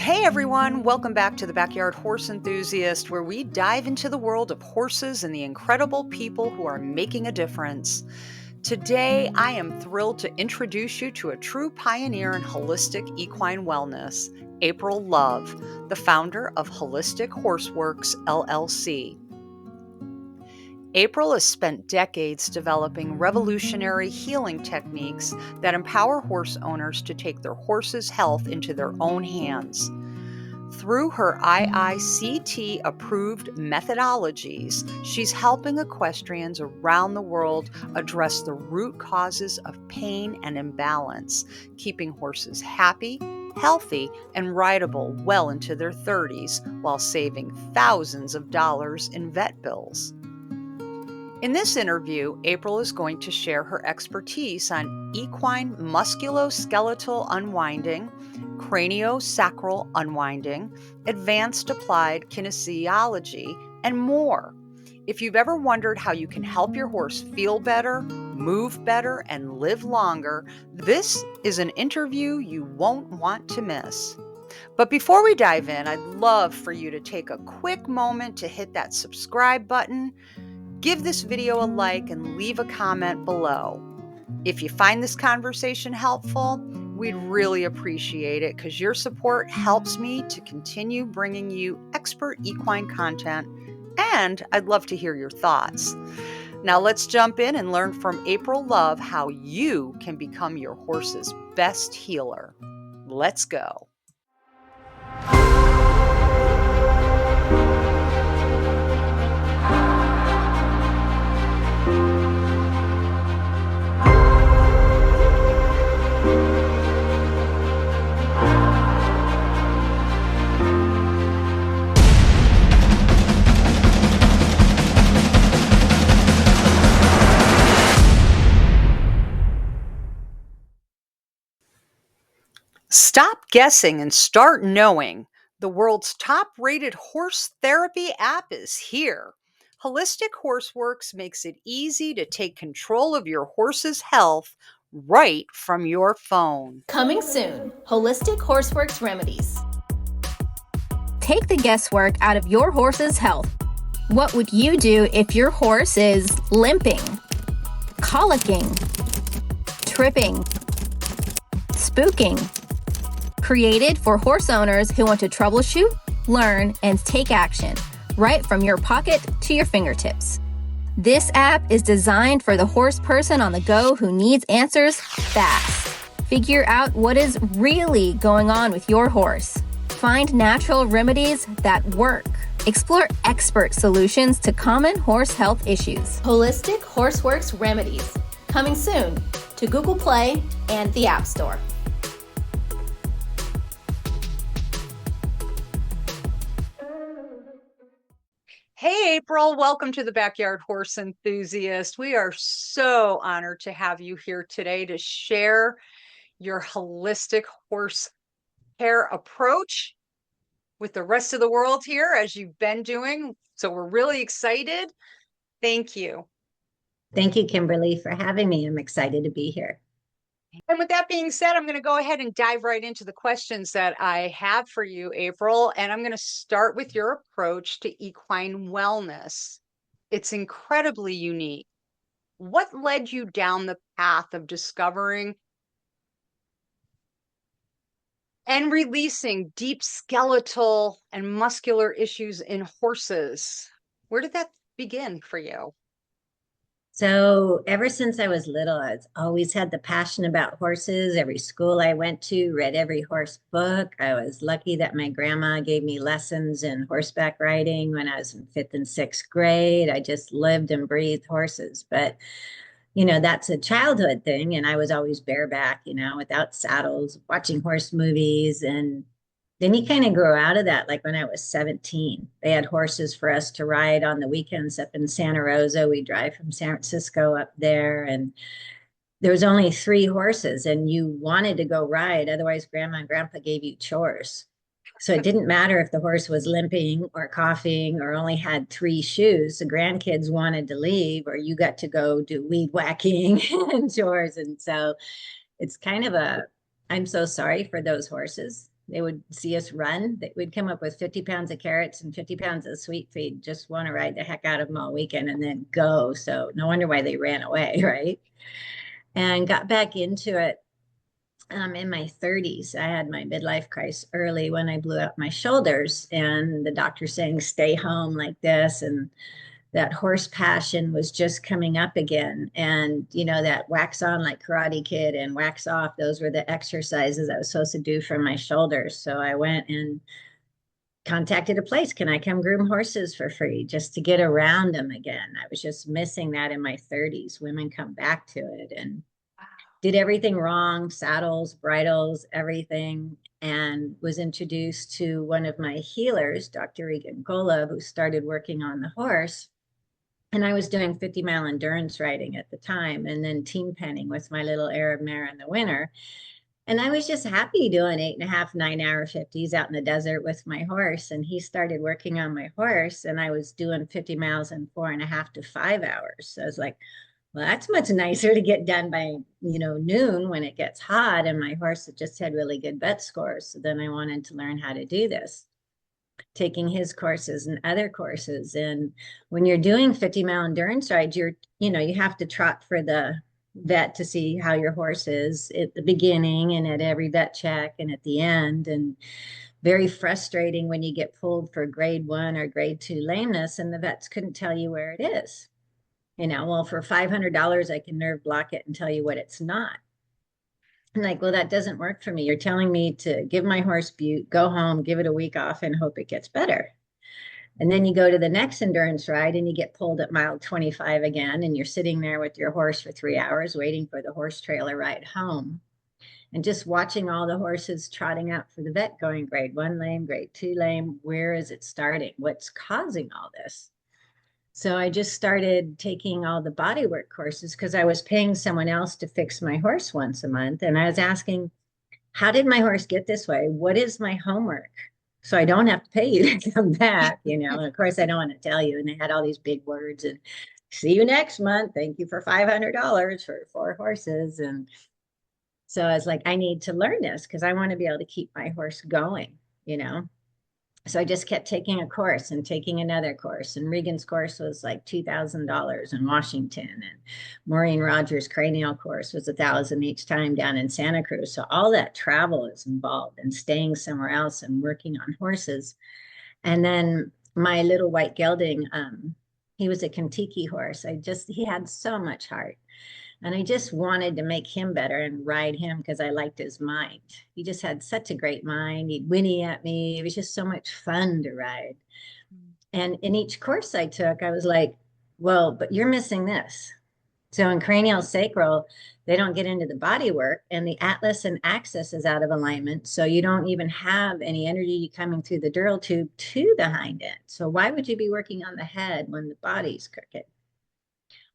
Hey everyone, welcome back to the Backyard Horse Enthusiast, where we dive into the world of horses and the incredible people who are making a difference. Today, I am thrilled to introduce you to a true pioneer in holistic equine wellness, April Love, the founder of Holistic Horseworks LLC. April has spent decades developing revolutionary healing techniques that empower horse owners to take their horse's health into their own hands. Through her IICT approved methodologies, she's helping equestrians around the world address the root causes of pain and imbalance, keeping horses happy, healthy, and rideable well into their 30s while saving thousands of dollars in vet bills. In this interview, April is going to share her expertise on equine musculoskeletal unwinding, craniosacral unwinding, advanced applied kinesiology, and more. If you've ever wondered how you can help your horse feel better, move better, and live longer, this is an interview you won't want to miss. But before we dive in, I'd love for you to take a quick moment to hit that subscribe button. Give this video a like and leave a comment below. If you find this conversation helpful, we'd really appreciate it because your support helps me to continue bringing you expert equine content, and I'd love to hear your thoughts. Now let's jump in and learn from April Love how you can become your horse's best healer. Let's go. Stop guessing and start knowing. The world's top-rated horse therapy app is here. Holistic Horseworks makes it easy to take control of your horse's health right from your phone. Coming soon, Holistic Horseworks Remedies. Take the guesswork out of your horse's health. What would you do if your horse is limping, colicking, tripping, spooking? Created for horse owners who want to troubleshoot, learn, and take action right from your pocket to your fingertips. This app is designed for the horse person on the go who needs answers fast. Figure out what is really going on with your horse. Find natural remedies that work. Explore expert solutions to common horse health issues. Holistic Horseworks Remedies. Coming soon to Google Play and the App Store. Hey, April, welcome to the Backyard Horse Enthusiast. We are so honored to have you here today to share your holistic horse care approach with the rest of the world here, as you've been doing. So we're really excited. Thank you. Thank you, Kimberly, for having me. I'm excited to be here. And with that being said, I'm going to go ahead and dive right into the questions that I have for you, April. And I'm going to start with your approach to equine wellness. It's incredibly unique. What led you down the path of discovering and releasing deep skeletal and muscular issues in horses? Where did that begin for you? So ever since I was little, I've always had the passion about horses. Every school I went to, read every horse book. I was lucky that my grandma gave me lessons in horseback riding when I was in 5th and 6th grade. I just lived and breathed horses. But, that's a childhood thing. And I was always bareback, without saddles, watching horse movies. And then you kind of grow out of that. Like when I was 17, they had horses for us to ride on the weekends up in Santa Rosa. We drive from San Francisco up there, and there was only 3 horses, and you wanted to go ride. Otherwise, Grandma and Grandpa gave you chores. So it didn't matter if the horse was limping or coughing or only had 3 shoes. The grandkids wanted to leave, or you got to go do weed whacking and chores. And so it's kind of I'm so sorry for those horses. They would see us run. They would come up with 50 pounds of carrots and 50 pounds of sweet feed, just want to ride the heck out of them all weekend and then go. So no wonder why they ran away, right? And got back into it in my 30s. I had my midlife crisis early when I blew out my shoulders, and the doctor saying, stay home like this. And that horse passion was just coming up again. And, that wax on like Karate Kid and wax off, those were the exercises I was supposed to do for my shoulders. So I went and contacted a place. Can I come groom horses for free just to get around them again? I was just missing that in my 30s. Women come back to it and did everything wrong, saddles, bridles, everything, and was introduced to one of my healers, Dr. Regan Golub, who started working on the horse. And I was doing 50-mile endurance riding at the time, and then team penning with my little Arab mare in the winter. And I was just happy doing 8.5, 9-hour 50s out in the desert with my horse. And he started working on my horse, and I was doing 50 miles in 4.5 to 5 hours. So I was like, well, that's much nicer to get done by, noon when it gets hot. And my horse had just had really good vet scores. So then I wanted to learn how to do this, taking his courses and other courses. And when you're doing 50-mile endurance rides, you have to trot for the vet to see how your horse is at the beginning and at every vet check and at the end. And very frustrating when you get pulled for grade 1 or grade 2 lameness and the vets couldn't tell you where it is. Well, for $500, I can nerve block it and tell you what it's not. I'm like, well, that doesn't work for me. You're telling me to give my horse Butte, go home, give it a week off, and hope it gets better. And then you go to the next endurance ride and you get pulled at mile 25 again, and you're sitting there with your horse for 3 hours waiting for the horse trailer ride home. And just watching all the horses trotting out for the vet going grade 1 lame, grade 2 lame. Where is it starting? What's causing all this? So I just started taking all the bodywork courses because I was paying someone else to fix my horse once a month. And I was asking, how did my horse get this way? What is my homework? So I don't have to pay you to come back, And of course, I don't want to tell you. And they had all these big words and see you next month. Thank you for $500 for 4 horses. And so I was like, I need to learn this because I want to be able to keep my horse going. So I just kept taking a course and taking another course. And Regan's course was like $2,000 in Washington. And Maureen Rogers' cranial course was $1,000 each time down in Santa Cruz. So all that travel is involved and staying somewhere else and working on horses. And then my little white gelding, he was a Kentucky horse. He had so much heart. And I just wanted to make him better and ride him because I liked his mind. He just had such a great mind. He'd whinny at me. It was just so much fun to ride. And in each course I took, I was like, well, but you're missing this. So in cranial sacral, they don't get into the body work, and the atlas and axis is out of alignment. So you don't even have any energy coming through the dural tube to the hind end. So why would you be working on the head when the body's crooked?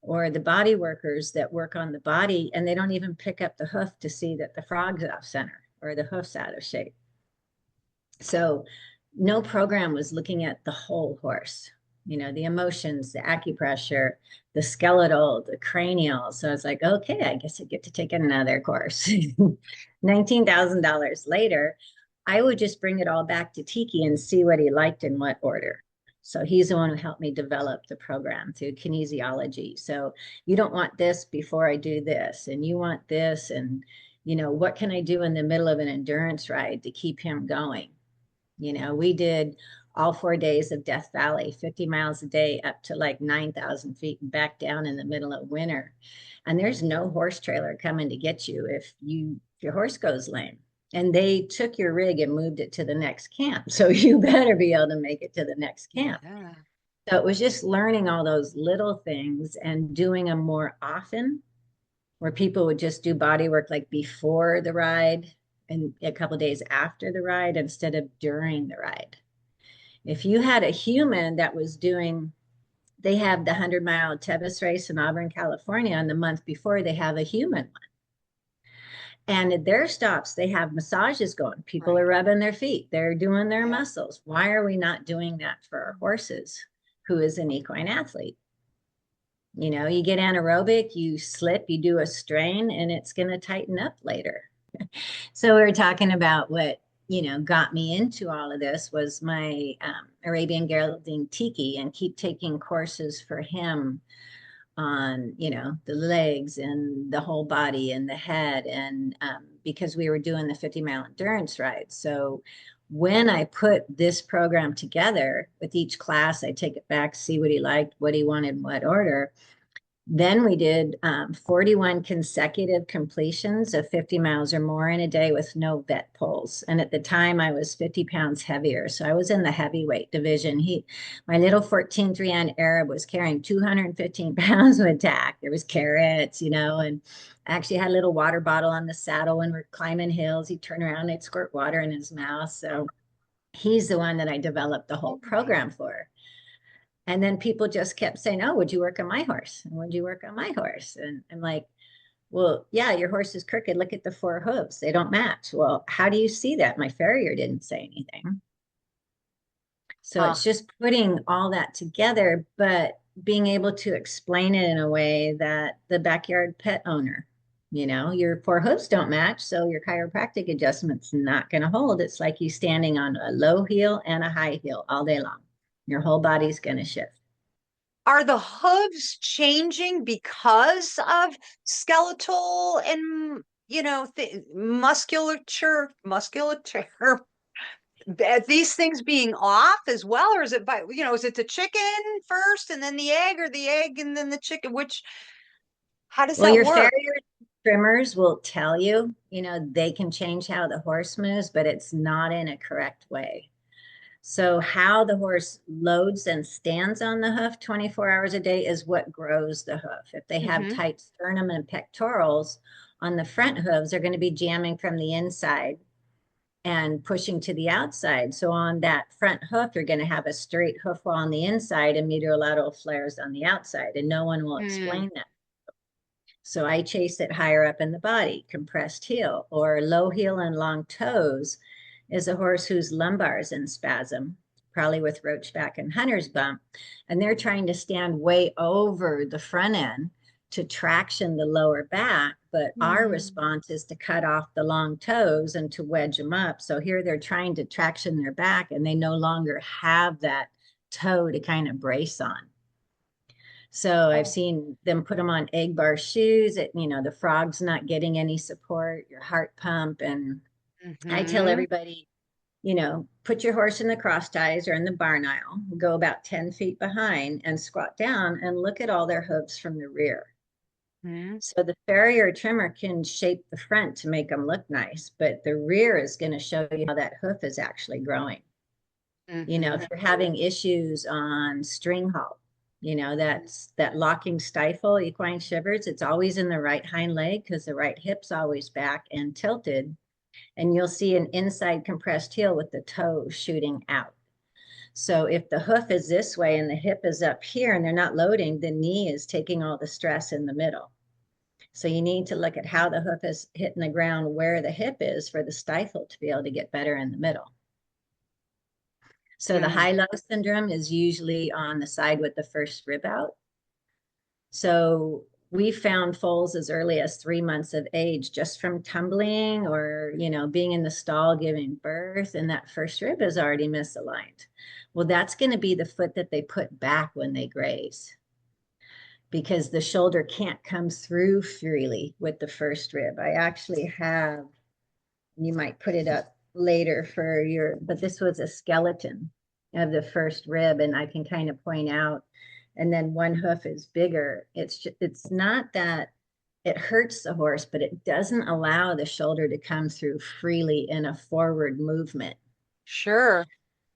Or the body workers that work on the body and they don't even pick up the hoof to see that the frog's off center or the hoof's out of shape. So no program was looking at the whole horse, the emotions, the acupressure, the skeletal, the cranial. So I was like, okay, I guess I get to take another course. $19,000 later, I would just bring it all back to Tiki and see what he liked in what order. So he's the one who helped me develop the program through kinesiology. So you don't want this before I do this, and you want this, and what can I do in the middle of an endurance ride to keep him going? We did all 4 days of Death Valley, 50 miles a day up to like 9,000 feet and back down in the middle of winter. And there's no horse trailer coming to get you if your horse goes lame. And they took your rig and moved it to the next camp. So you better be able to make it to the next camp. Yeah. So it was just learning all those little things and doing them more often, where people would just do body work like before the ride and a couple of days after the ride instead of during the ride. If you had a human that was they have the 100-mile Tevis race in Auburn, California, and the month before they have a human one. And at their stops, they have massages going. People are rubbing their feet. They're doing their muscles. Why are we not doing that for our horses, who is an equine athlete? You get anaerobic, you slip, you do a strain, and it's going to tighten up later. So we were talking about what got me into all of this was my Arabian gelding Tiki, and keep taking courses for him on, the legs and the whole body and the head. And because we were doing the 50-mile endurance ride. So when I put this program together with each class, I take it back, see what he liked, what he wanted, what order. Then we did 41 consecutive completions of 50 miles or more in a day with no vet pulls. And at the time, I was 50 pounds heavier. So I was in the heavyweight division. My little 14-3 Arab was carrying 215 pounds with tack. There was carrots, and I actually had a little water bottle on the saddle when we're climbing hills. He'd turn around and I'd squirt water in his mouth. So he's the one that I developed the whole program for. And then people just kept saying, "Oh, would you work on my horse? And would you work on my horse?" And I'm like, "Well, yeah, your horse is crooked. Look at the 4 hooves. They don't match." "Well, how do you see that?" My farrier didn't say anything. So it's just putting all that together, but being able to explain it in a way that the backyard pet owner, your 4 hooves don't match, so your chiropractic adjustment's not going to hold. It's like you standing on a low heel and a high heel all day long. Your whole body's going to shift. Are the hooves changing because of skeletal and, musculature, these things being off as well? Or is it is it the chicken first and then the egg, or the egg and then the chicken? How does Well, that your work? farrier trimmers will tell you, they can change how the horse moves, but it's not in a correct way. So how the horse loads and stands on the hoof 24 hours a day is what grows the hoof. If they have tight sternum and pectorals on the front hooves, they're going to be jamming from the inside and pushing to the outside. So on that front hoof, you're going to have a straight hoof wall on the inside and medial flares on the outside, and no one will explain that. So I chase it higher up in the body. Compressed heel or low heel and long toes is a horse whose lumbar is in spasm, probably with roachback and hunter's bump. And they're trying to stand way over the front end to traction the lower back. But our response is to cut off the long toes and to wedge them up. So here they're trying to traction their back, and they no longer have that toe to kind of brace on. So I've seen them put them on egg bar shoes. The frog's not getting any support, your heart pump. And I tell everybody, put your horse in the cross ties or in the barn aisle, go about 10 feet behind and squat down and look at all their hooves from the rear. So the farrier trimmer can shape the front to make them look nice, but the rear is going to show you how that hoof is actually growing. If you're having issues on string halt, that's that locking stifle, equine shivers, it's always in the right hind leg because the right hip's always back and tilted. And you'll see an inside compressed heel with the toe shooting out. So if the hoof is this way and the hip is up here and they're not loading, the knee is taking all the stress in the middle. So you need to look at how the hoof is hitting the ground, where the hip is for the stifle to be able to get better in the middle. So the high-low syndrome is usually on the side with the first rib out. So we found foals as early as 3 months of age just from tumbling or, being in the stall giving birth, and that first rib is already misaligned. Well, that's going to be the foot that they put back when they graze, because the shoulder can't come through freely with the first rib. I actually have, you might put it up later but this was a skeleton of the first rib, and I can kind of point out, and then one hoof is bigger. It's not that it hurts the horse, but it doesn't allow the shoulder to come through freely in a forward movement. Sure.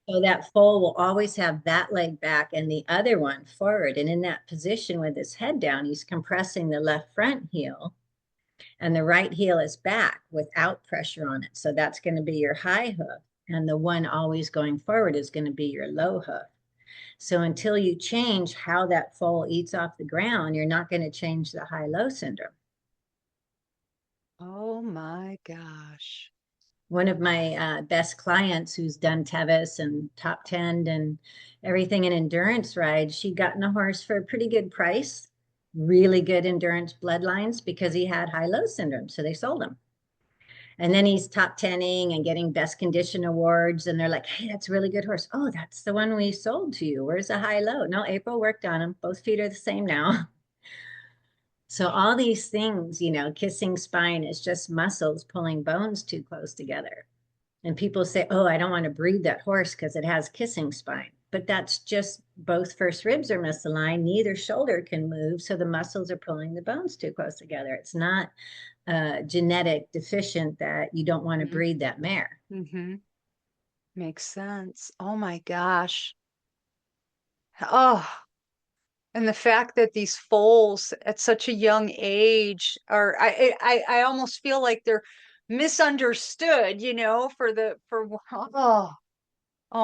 So that foal will always have that leg back and the other one forward. And in that position with his head down, he's compressing the left front heel, and the right heel is back without pressure on it. So that's going to be your high hoof. And the one always going forward is going to be your low hoof. So until you change how that foal eats off the ground, you're not going to change the high-low syndrome. Oh my gosh. One of my best clients who's done Tevis and top 10 and everything in endurance rides, she'd gotten a horse for a pretty good price, really good endurance bloodlines, because he had high-low syndrome. So they sold him. And then he's top tenning and getting best condition awards. And they're like, hey, that's a really good horse. Oh, that's the one we sold to you. Where's the high low? No, April worked on him. Both feet are the same now. So all these things, kissing spine is just muscles pulling bones too close together. And people say, oh, I don't want to breed that horse because it has kissing spine. But that's just both first ribs are misaligned, neither shoulder can move. So the muscles are pulling the bones too close together. It's not genetic deficient that you don't want to breed that mare. Mm-hmm. Makes sense. Oh my gosh. Oh, and the fact that these foals at such a young age are, I almost feel like they're misunderstood, oh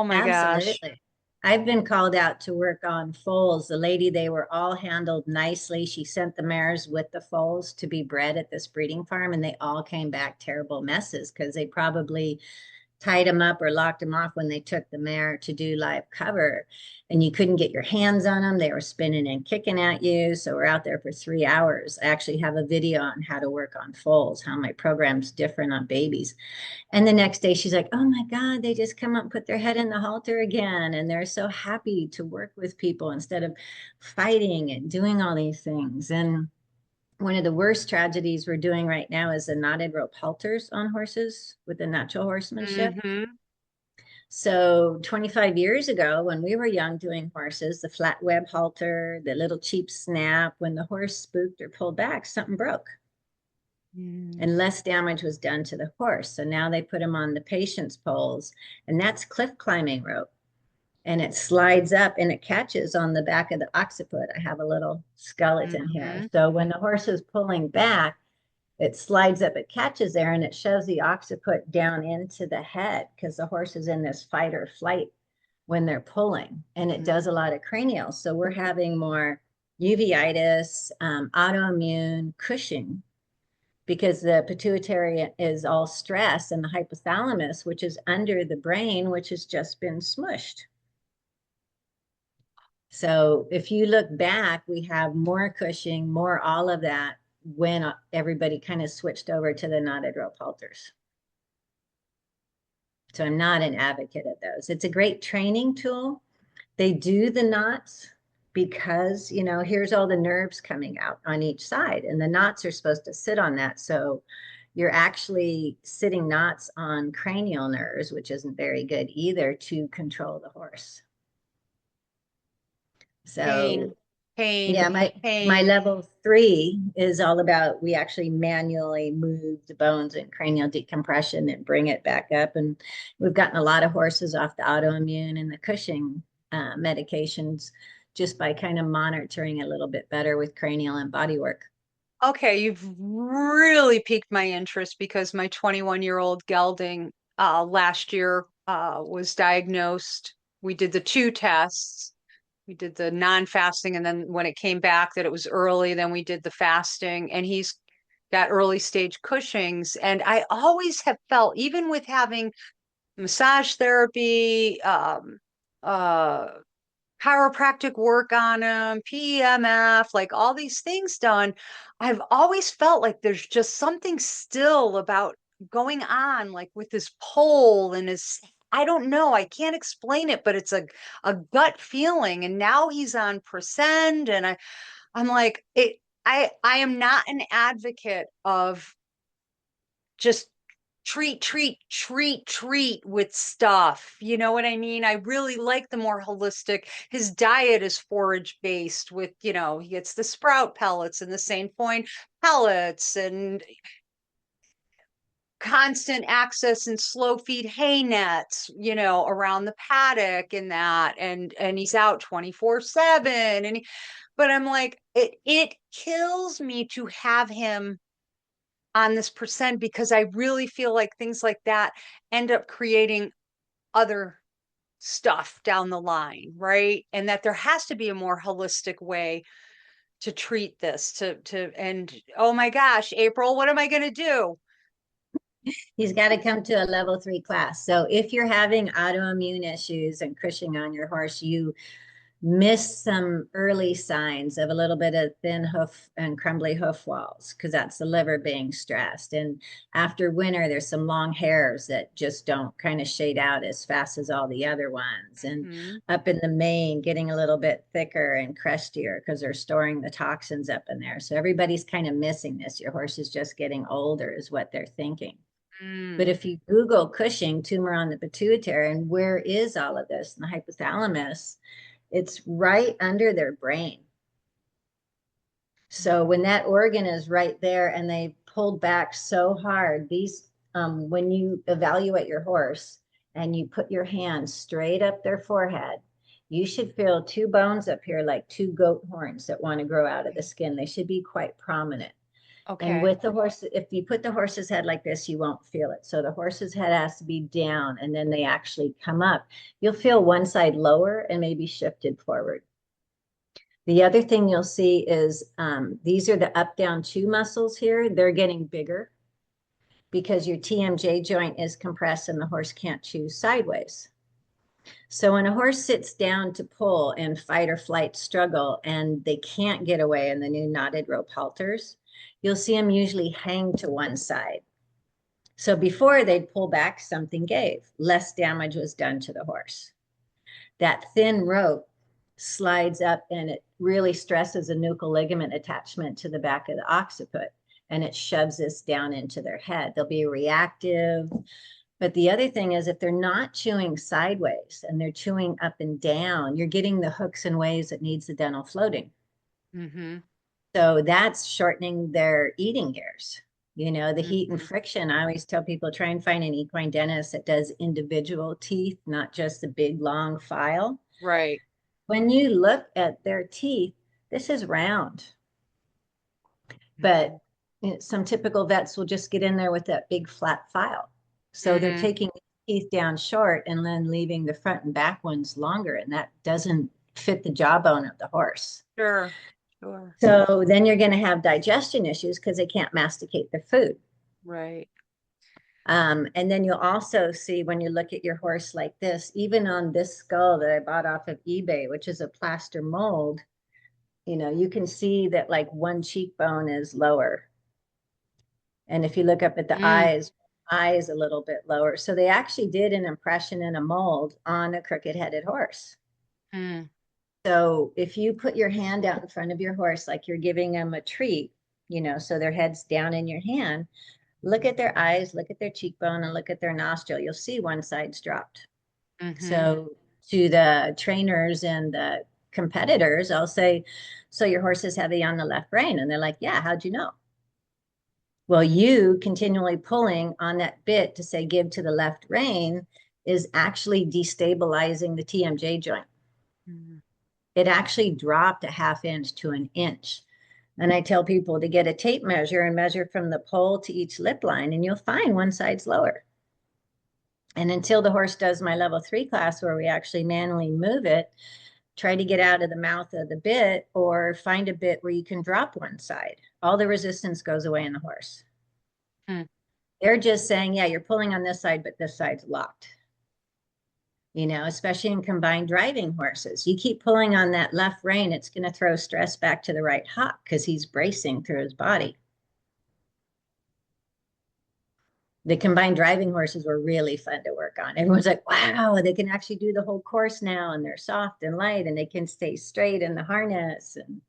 my gosh. Absolutely. I've been called out to work on foals. The lady, they were all handled nicely. She sent the mares with the foals to be bred at this breeding farm, and they all came back terrible messes because they probably tied them up or locked them off when they took the mare to do live cover, and you couldn't get your hands on them. They were spinning and kicking at you. So we're out there for 3 hours. I actually have a video on how to work on foals, how my program's different on babies. And the next day she's like, oh my God, they just come up and put their head in the halter again. And they're so happy to work with people instead of fighting and doing all these things. And one of the worst tragedies we're doing right now is the knotted rope halters on horses with the natural horsemanship. Mm-hmm. So 25 years ago, when we were young doing horses, the flat web halter, the little cheap snap, when the horse spooked or pulled back, something broke and less damage was done to the horse. So now they put them on the patient's poles, and that's cliff climbing rope. And it slides up and it catches on the back of the occiput. I have a little skeleton here. So when the horse is pulling back, it slides up, it catches there, and it shoves the occiput down into the head because the horse is in this fight or flight when they're pulling. And it does a lot of cranial. So we're having more uveitis, autoimmune, Cushing, because the pituitary is all stressed, and the hypothalamus, which is under the brain, which has just been smushed. So if you look back, we have more Cushing, more all of that when everybody kind of switched over to the knotted rope halters. So I'm not an advocate of those. It's a great training tool. They do the knots because, here's all the nerves coming out on each side, and the knots are supposed to sit on that. So you're actually sitting knots on cranial nerves, which isn't very good either to control the horse. So Pain, yeah, my level 3 is all about, we actually manually move the bones and cranial decompression and bring it back up. And we've gotten a lot of horses off the autoimmune and the Cushing medications just by kind of monitoring a little bit better with cranial and body work. Okay, you've really piqued my interest because my 21-year-old gelding last year was diagnosed. We did the 2 tests. We did the non-fasting, and then when it came back that it was early, then we did the fasting, and he's got early stage Cushing's. And I always have felt, even with having massage therapy, chiropractic work on him, PEMF, like all these things done, I've always felt like there's just something still about going on, like with his pole and his, I don't know, I can't explain it, but it's a gut feeling. And now he's on Presend, and I'm like, I am not an advocate of just treat with stuff. You know what I mean? I really like the more holistic. His diet is forage based with, he gets the sprout pellets and the Saint Foin pellets and constant access and slow feed hay nets, around the paddock and that. And he's out 24/7. But I'm like, it kills me to have him on this Presend because I really feel like things like that end up creating other stuff down the line, right? And that there has to be a more holistic way to treat this and oh my gosh, April, what am I going to do? He's got to come to a level 3 class. So if you're having autoimmune issues and Cushing on your horse, you miss some early signs of a little bit of thin hoof and crumbly hoof walls because that's the liver being stressed. And after winter, there's some long hairs that just don't kind of shade out as fast as all the other ones. And Hmm. up in the mane, getting a little bit thicker and crustier because they're storing the toxins up in there. So everybody's kind of missing this. Your horse is just getting older, is what they're thinking. But Mm. if you Google Cushing, tumor on the pituitary, and where is all of this in the hypothalamus, it's right under their brain. So when that organ is right there and they pulled back so hard, when you evaluate your horse and you put your hand straight up their forehead, you should feel two bones up here like two goat horns that want to grow out of the skin. They should be quite prominent. And Okay. with the horse, if you put the horse's head like this, you won't feel it. So the horse's head has to be down and then they actually come up. You'll feel one side lower and maybe shifted forward. The other thing you'll see is these are the up down two muscles here. They're getting bigger because your TMJ joint is compressed and the horse can't chew sideways. So when a horse sits down to pull in fight or flight struggle and they can't get away in the new knotted rope halters, you'll see them usually hang to one side. So before they'd pull back, something gave. Less damage was done to the horse. That thin rope slides up and it really stresses a nuchal ligament attachment to the back of the occiput and it shoves this down into their head. They'll be reactive. But the other thing is if they're not chewing sideways and they're chewing up and down, you're getting the hooks and waves that needs the dental floating. Mm-hmm. So that's shortening their eating ears. You know, the heat and Mm-hmm. friction. I always tell people try and find an equine dentist that does individual teeth, not just the big long file. Right. When you look at their teeth, this is round, Mm-hmm. but some typical vets will just get in there with that big flat file. So they're Mm. taking teeth down short and then leaving the front and back ones longer, and that doesn't fit the jawbone of the horse. Sure. Sure. So then you're going to have digestion issues because they can't masticate the food. Right. And then you'll also see when you look at your horse like this, even on this skull that I bought off of eBay, which is a plaster mold, you can see that like one cheekbone is lower. And if you look up at the Mm. eyes a little bit lower. So they actually did an impression in a mold on a crooked headed horse. Mm. So if you put your hand out in front of your horse, like you're giving them a treat, so their head's down in your hand, look at their eyes, look at their cheekbone, and look at their nostril. You'll see one side's dropped. Mm-hmm. So to the trainers and the competitors, I'll say, so your horse is heavy on the left rein. And they're like, yeah, how'd you know? Well, you continually pulling on that bit to say give to the left rein is actually destabilizing the TMJ joint. Mm-hmm. It actually dropped a half inch to an inch. And I tell people to get a tape measure and measure from the pole to each lip line, and you'll find one side's lower. And until the horse does my level 3 class where we actually manually move it, try to get out of the mouth of the bit or find a bit where you can drop one side. All the resistance goes away in the horse. Mm. They're just saying, yeah, you're pulling on this side, but this side's locked. Especially in combined driving horses. You keep pulling on that left rein, it's going to throw stress back to the right hock because he's bracing through his body. The combined driving horses were really fun to work on. Everyone's like, wow, they can actually do the whole course now and they're soft and light and they can stay straight in the harness. And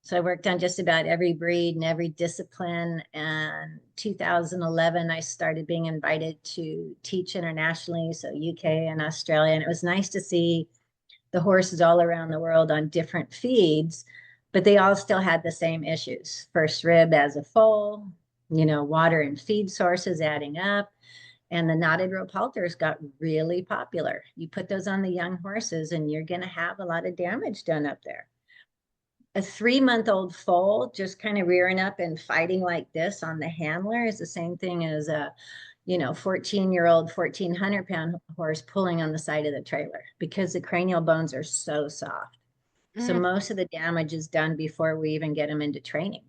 so I worked on just about every breed and every discipline. And 2011, I started being invited to teach internationally, so UK and Australia. And it was nice to see the horses all around the world on different feeds, but they all still had the same issues. First rib as a foal, water and feed sources adding up. And the knotted rope halters got really popular. You put those on the young horses and you're going to have a lot of damage done up there. A 3-month-old foal just kind of rearing up and fighting like this on the handler is the same thing as a 14-year-old 1,400-pound horse pulling on the side of the trailer because the cranial bones are so soft. So Mm. most of the damage is done before we even get them into training.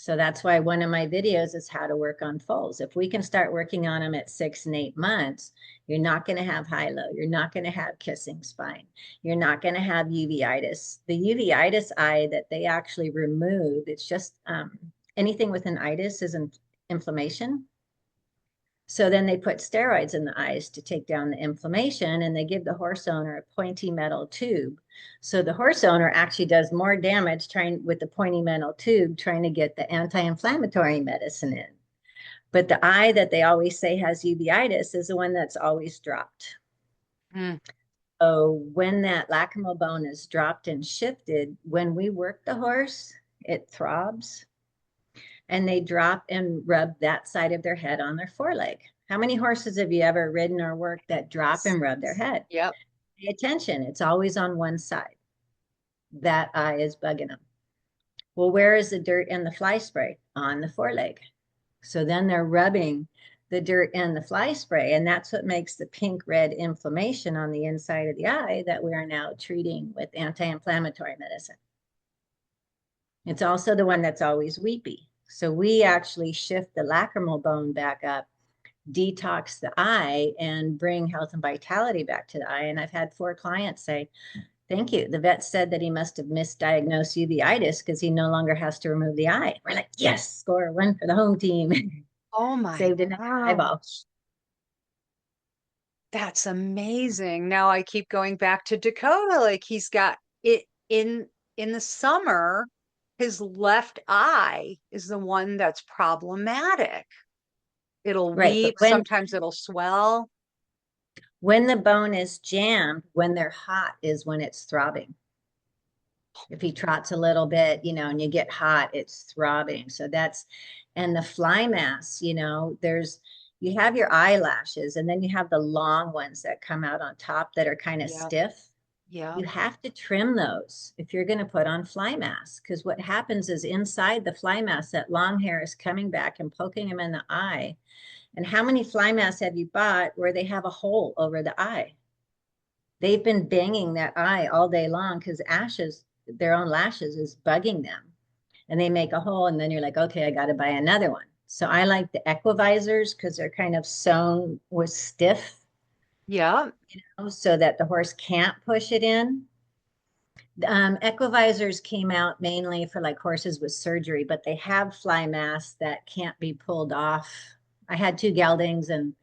So that's why one of my videos is how to work on foals. If we can start working on them at 6 and 8 months, you're not going to have high-low. You're not going to have kissing spine. You're not going to have uveitis. The uveitis eye that they actually remove, it's just anything with an itis is inflammation. So then they put steroids in the eyes to take down the inflammation, and they give the horse owner a pointy metal tube. So the horse owner actually does more damage trying with the pointy metal tube, trying to get the anti-inflammatory medicine in. But the eye that they always say has uveitis is the one that's always dropped. Mm. So when that lacrimal bone is dropped and shifted, when we work the horse, it throbs, and they drop and rub that side of their head on their foreleg. How many horses have you ever ridden or worked that drop and rub their head? Yep. Pay attention. It's always on one side. That eye is bugging them. Well, where is the dirt and the fly spray? On the foreleg. So then they're rubbing the dirt and the fly spray, and that's what makes the pink-red inflammation on the inside of the eye that we are now treating with anti-inflammatory medicine. It's also the one that's always weepy. So we actually shift the lacrimal bone back up, detox the eye, and bring health and vitality back to the eye. And I've had 4 clients say, thank you. The vet said that he must have misdiagnosed uveitis because he no longer has to remove the eye. We're like, yes, score 1 for the home team. Oh my Saved an eyeball. gosh. That's amazing. Now I keep going back to Dakota. Like he's got it in the summer, his left eye is the one that's problematic. It'll Right. weep, But sometimes it'll swell. when the bone is jammed, when they're hot is when it's throbbing. If he trots a little bit, and you get hot, it's throbbing. So and the fly mass, you have your eyelashes, and then you have the long ones that come out on top that are kind of Yeah. stiff. Yeah. You have to trim those if you're going to put on fly mask, because what happens is inside the fly mask, that long hair is coming back and poking him in the eye. And how many fly masks have you bought where they have a hole over the eye? They've been banging that eye all day long because their own lashes is bugging them. And they make a hole, and then you're like, okay, I got to buy another one. So I like the equivisors because they're kind of sewn with stiff, Yeah. so that the horse can't push it in. Equivisors came out mainly for like horses with surgery, but they have fly masks that can't be pulled off. I had 2 geldings, and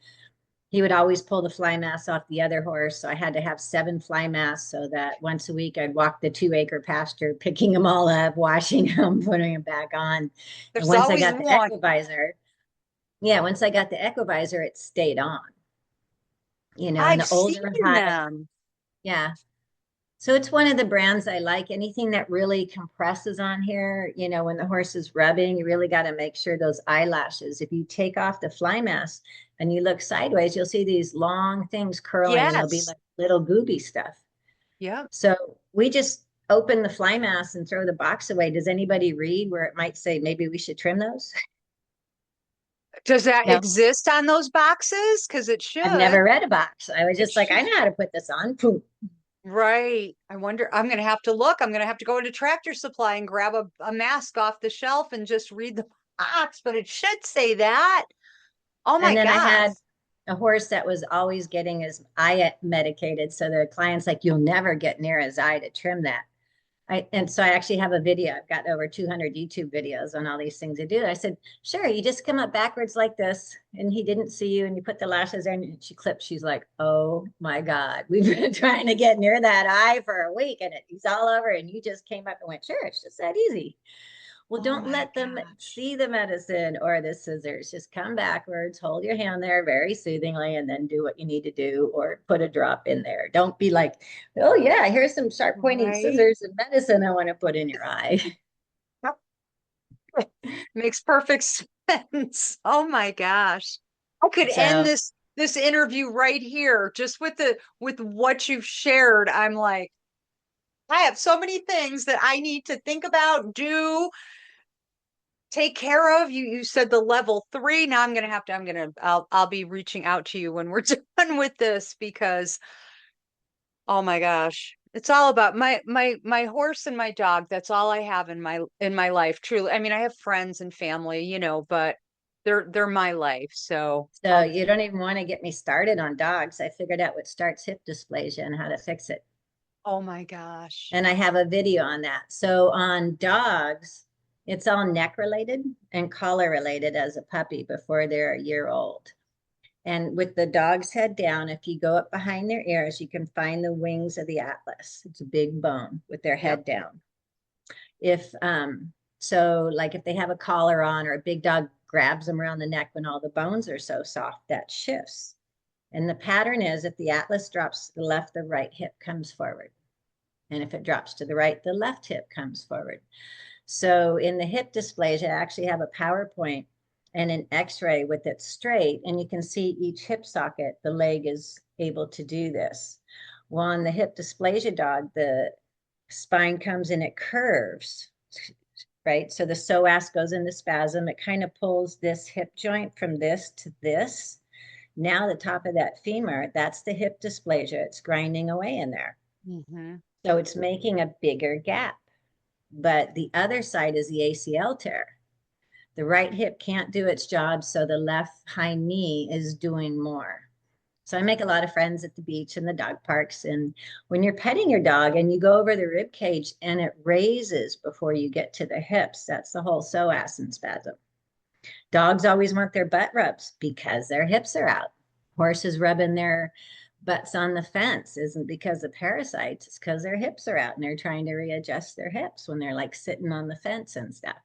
he would always pull the fly mask off the other horse. So I had to have 7 fly masks so that once a week I'd walk the 2-acre pasture, picking them all up, washing them, putting them back on. There's And once I always got the one. once I got the equivisor, it stayed on, and I've the older seen hide, them. yeah. So it's one of the brands I like. Anything that really compresses on here, when the horse is rubbing, you really got to make sure those eyelashes, if you take off the fly mask and you look sideways, you'll see these long things curling, and they'll be Yes. like little gooby stuff. Yeah. So we just open the fly mask and throw the box away. Does anybody read where it might say maybe we should trim those? Does that No, exist on those boxes? Because it I've should. never read a box. I was It just like, I should. know how to put this on. Boom. Right. I wonder, I'm going to have to look. I'm going to have to go into Tractor Supply and grab a mask off the shelf and just read the box, but it should say that. Oh my And then I gosh. had a horse that was always getting his eye medicated. So the client's like, you'll never get near his eye to trim that. And so I actually have a video. I've got over 200 YouTube videos on all these things to do. I said, sure, you just come up backwards like this. And he didn't see you, and you put the lashes in, and she clips. She's like, oh my God, we've been trying to get near that eye for a week, and he's all over. And you just came up and went, sure, it's just that easy. Well, Oh don't my let them gosh. see the medicine or the scissors. Just come backwards, hold your hand there very soothingly, and then do what you need to do, or put a drop in there. Don't be like, oh, yeah, here's some sharp pointing Right. scissors and medicine I want to put in your eye. Makes perfect sense. Oh my gosh. I could end So, this interview right here just with what you've shared. I'm like, I have so many things that I need to think about, do, take care of. You said the level 3. Now I'll be reaching out to you when we're done with this because oh my gosh. It's all about my horse and my dog. That's all I have in my life, truly. I mean, I have friends and family, but they're my life. So So I'll you don't even want to get me started on dogs. I figured out what starts hip dysplasia and how to fix it. oh my gosh. And I have a video on that. So on dogs, it's all neck related and collar related as a puppy before they're a year old. And with the dog's head down, if you go up behind their ears, you can find the wings of the atlas. It's a big bone with their Yep. head down. If so like if they have a collar on or a big dog grabs them around the neck when all the bones are so soft, that shifts. And the pattern is if the atlas drops to the left, the right hip comes forward. And if it drops to the right, the left hip comes forward. So in the hip dysplasia, I actually have a PowerPoint and an x-ray with it straight, and you can see each hip socket, the leg is able to do this. Well, on the hip dysplasia dog, the spine comes and it curves, right? So the psoas goes into spasm. It kind of pulls this hip joint from this to this. Now the top of that femur, that's the hip dysplasia. It's grinding away in there. Mm-hmm. So it's making a bigger gap. But the other side is the ACL tear. The right hip can't do its job, so the left hind knee is doing more. So I make a lot of friends at the beach and the dog parks. And when you're petting your dog and you go over the rib cage and it raises before you get to the hips, that's the whole psoas and spasm. Dogs always want their butt rubs because their hips are out. Horses rubbing their butts on the fence isn't because of parasites, it's because their hips are out and they're trying to readjust their hips when they're like sitting on the fence and stuff.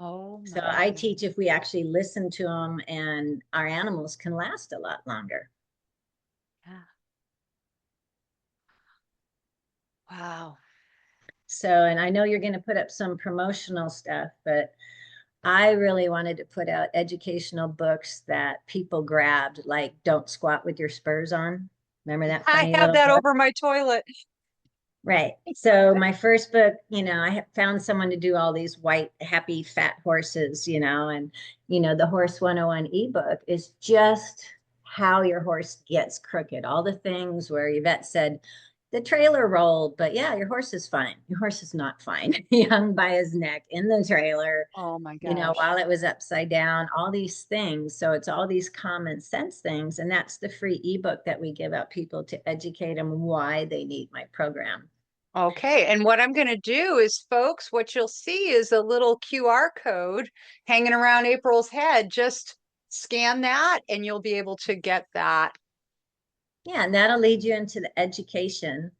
Oh So my I God. teach if we actually listen to them, and our animals can last a lot longer. Yeah. Wow. So, and I know you're going to put up some promotional stuff, but I really wanted to put out educational books that people grabbed, like Don't Squat with Your Spurs On. Remember that I funny have little that book? over my toilet. Right. So my first book, I found someone to do all these white, happy, fat horses, and the Horse 101 ebook is just how your horse gets crooked. All the things where Yvette said the trailer rolled, but yeah, your horse is fine. Your horse is not fine. He hung by his neck in the trailer, Oh my gosh. while it was upside down, all these things. So it's all these common sense things. And that's the free ebook that we give out people to educate them why they need my program. Okay, and what I'm going to do is, folks, what you'll see is a little QR code hanging around April's head. Just scan that and you'll be able to get that. Yeah, and that'll lead you into the education.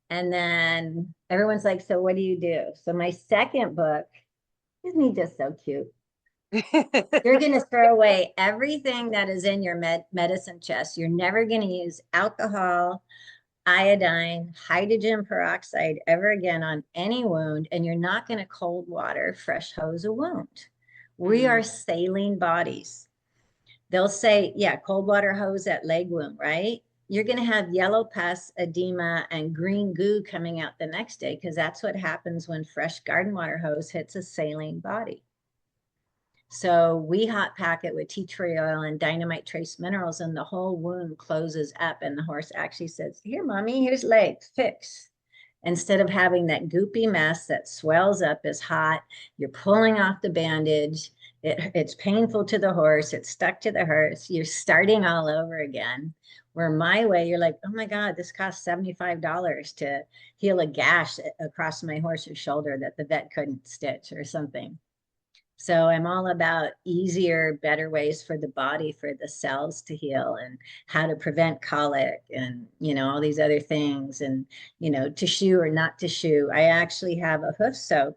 And then everyone's like, so what do you do? So my second book, isn't he just so cute? You're going to throw away everything that is in your medicine chest. You're never going to use alcohol, iodine, hydrogen peroxide ever again on any wound. And you're not going to cold water, fresh hose a wound. We are Mm, saline bodies. They'll say, yeah, cold water hose that leg wound, right? You're going to have yellow pus, edema, and green goo coming out the next day because that's what happens when fresh garden water hose hits a saline body. So we hot pack it with tea tree oil and dynamite trace minerals, and the whole wound closes up. And the horse actually says, here, mommy, here's leg, fix. Instead of having that goopy mess that swells up, is hot, you're pulling off the bandage, it's painful to the horse, it's stuck to the horse, you're starting all over again. Where my way, you're like, oh my God, this costs $75 to heal a gash across my horse's shoulder that the vet couldn't stitch or something. So I'm all about easier, better ways for the body, for the cells to heal, and how to prevent colic and, all these other things, and, to shoe or not to shoe. I actually have a hoof soak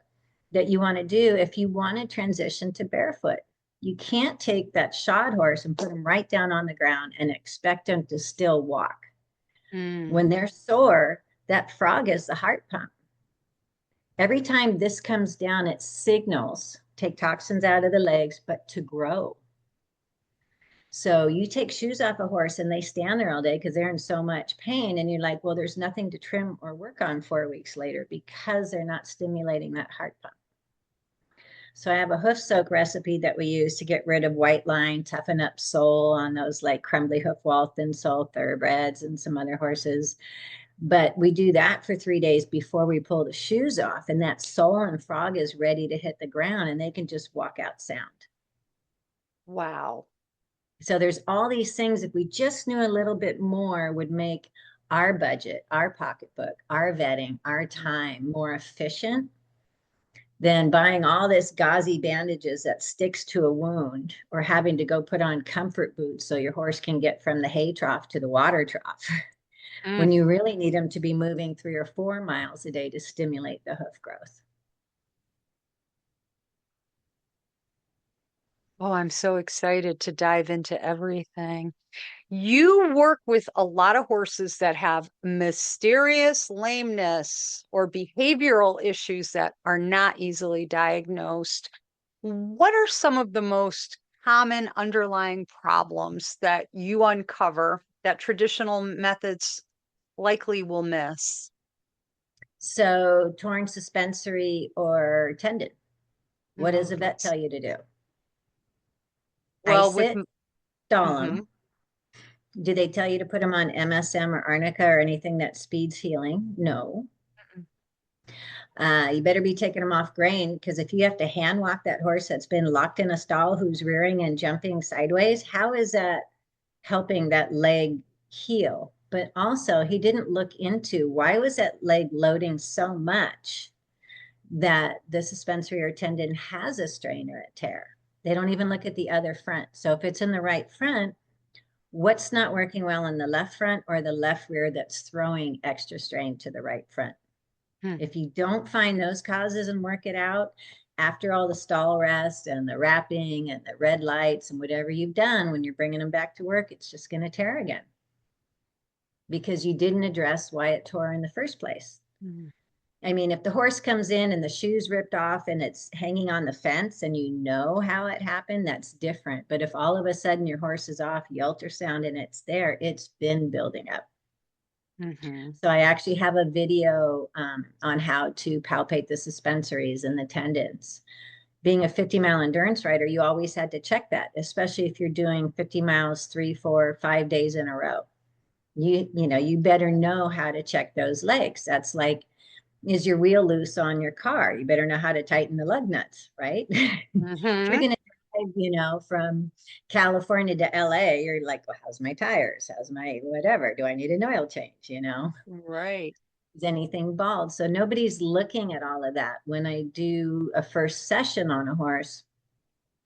that you want to do if you want to transition to barefoot. You can't take that shod horse and put them right down on the ground and expect them to still walk. mm. When they're sore, that frog is the heart pump. Every time this comes down, it signals take toxins out of the legs, but to grow. So you take shoes off a horse and they stand there all day because they're in so much pain. And you're like, well, there's nothing to trim or work on 4 weeks later because they're not stimulating that heart pump. So I have a hoof soak recipe that we use to get rid of white line, toughen up sole on those like crumbly hoof wall, thin sole thoroughbreds and some other horses. But we do that for 3 days before we pull the shoes off, and that sole and frog is ready to hit the ground, and they can just walk out sound. Wow. So there's all these things, if we just knew a little bit more, would make our budget, our pocketbook, our vetting, our time more efficient than buying all this gauzy bandages that sticks to a wound, or having to go put on comfort boots so your horse can get from the hay trough to the water trough when Mm. you really need them to be moving 3 or 4 miles a day to stimulate the hoof growth. Oh, I'm so excited to dive into everything. You work with a lot of horses that have mysterious lameness or behavioral issues that are not easily diagnosed. What are some of the most common underlying problems that you uncover that traditional methods likely will miss? So torn suspensory or tendon, what does Oh, a vet that's tell you to do? well Ice with it, stall mhm. them. Do they tell you to put them on MSM or arnica or anything that speeds healing? No. You better be taking them off grain, because if you have to hand walk that horse that's been locked in a stall who's rearing and jumping sideways, how is that helping that leg heal? But also, he didn't look into why was that leg loading so much that the suspensory or tendon has a strain or a tear. They don't even look at the other front. So if it's in the right front, what's not working well in the left front or the left rear that's throwing extra strain to the right front? Hmm. If you don't find those causes and work it out, after all the stall rest and the wrapping and the red lights and whatever you've done, when you're bringing them back to work, it's just going to tear again because you didn't address why it tore in the first place. Hmm. I mean, if the horse comes in and the shoe's ripped off and it's hanging on the fence and you know how it happened, that's different. But if all of a sudden your horse is off, you ultrasound and it's there, it's been building up. Mm-hmm. So I actually have a video on how to palpate the suspensories and the tendons. Being a 50-mile endurance rider, you always had to check that, especially if you're doing 50 miles, 3, 4, 5 days in a row. You better know how to check those legs. That's like, is your wheel loose on your car? You better know how to tighten the lug nuts, right? If you're Mm-hmm. going to drive, from California to LA, you're like, well, how's my tires? How's my whatever? Do I need an oil change? Right. Is anything bald? So nobody's looking at all of that. When I do a first session on a horse,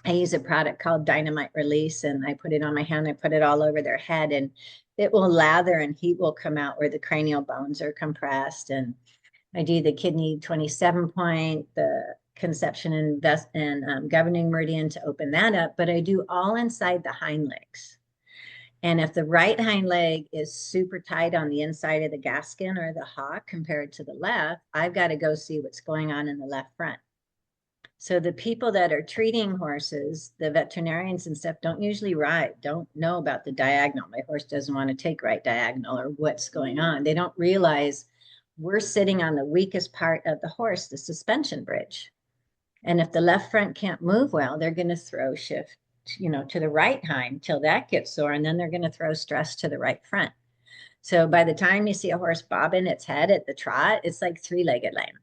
I use a product called Dynamite Release, and I put it on my hand. I put it all over their head, and it will lather and heat will come out where the cranial bones are compressed. And I do the kidney 27 point, the conception and governing meridian to open that up, but I do all inside the hind legs. And if the right hind leg is super tight on the inside of the gaskin or the hock compared to the left, I've got to go see what's going on in the left front. So the people that are treating horses, the veterinarians and stuff, don't usually don't know about the diagonal. My horse doesn't want to take right diagonal or what's going on. They don't realize we're sitting on the weakest part of the horse, the suspension bridge. And if the left front can't move well, they're going to throw shift, to the right hind till that gets sore. And then they're going to throw stress to the right front. So by the time you see a horse bobbing its head at the trot, it's like three-legged lame.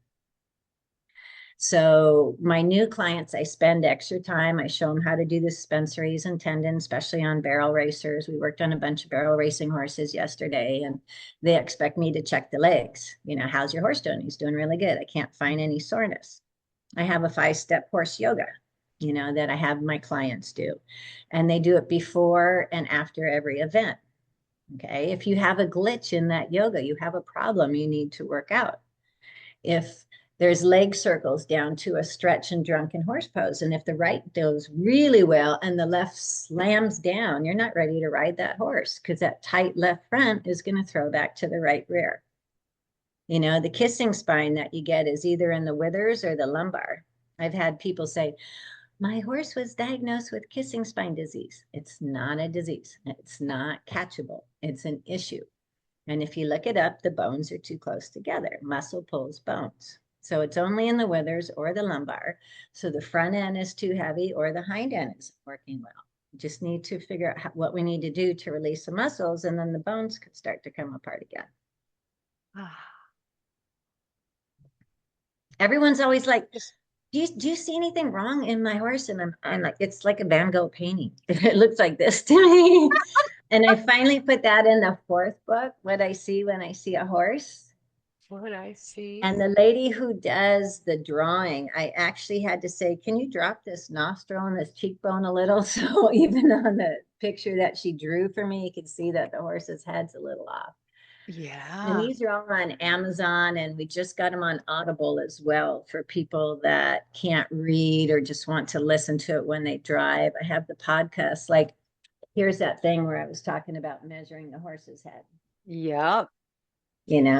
So my new clients, I spend extra time. I show them how to do the suspensories and tendons, especially on barrel racers. We worked on a bunch of barrel racing horses yesterday, and they expect me to check the legs. How's your horse doing? He's doing really good. I can't find any soreness. I have a 5-step horse yoga, that I have my clients do. And they do it before and after every event. Okay. If you have a glitch in that yoga, you have a problem you need to work out. If there's leg circles down to a stretch and drunken horse pose, and if the right goes really well and the left slams down, you're not ready to ride that horse, because that tight left front is going to throw back to the right rear. The kissing spine that you get is either in the withers or the lumbar. I've had people say, my horse was diagnosed with kissing spine disease. It's not a disease. It's not catchable. It's an issue. And if you look it up, the bones are too close together. Muscle pulls bones. So it's only in the withers or the lumbar. So the front end is too heavy or the hind end isn't working well. We just need to figure out what we need to do to release the muscles, and then the bones could start to come apart again. Everyone's always like, Just do you see anything wrong in my horse? And I'm like, it's like a Van Gogh painting. It looks like this to me. And I finally put that in the fourth book, what I see when I see a horse. what I see. And the lady who does the drawing, I actually had to say, can you drop this nostril and this cheekbone a little? So even on the picture that she drew for me, you could see that the horse's head's a little off. And Yeah. these are all on Amazon, and we just got them on Audible as well for people that can't read or just want to listen to it when they drive. I have the podcast. Like, here's that thing where I was talking about measuring the horse's head. Yep.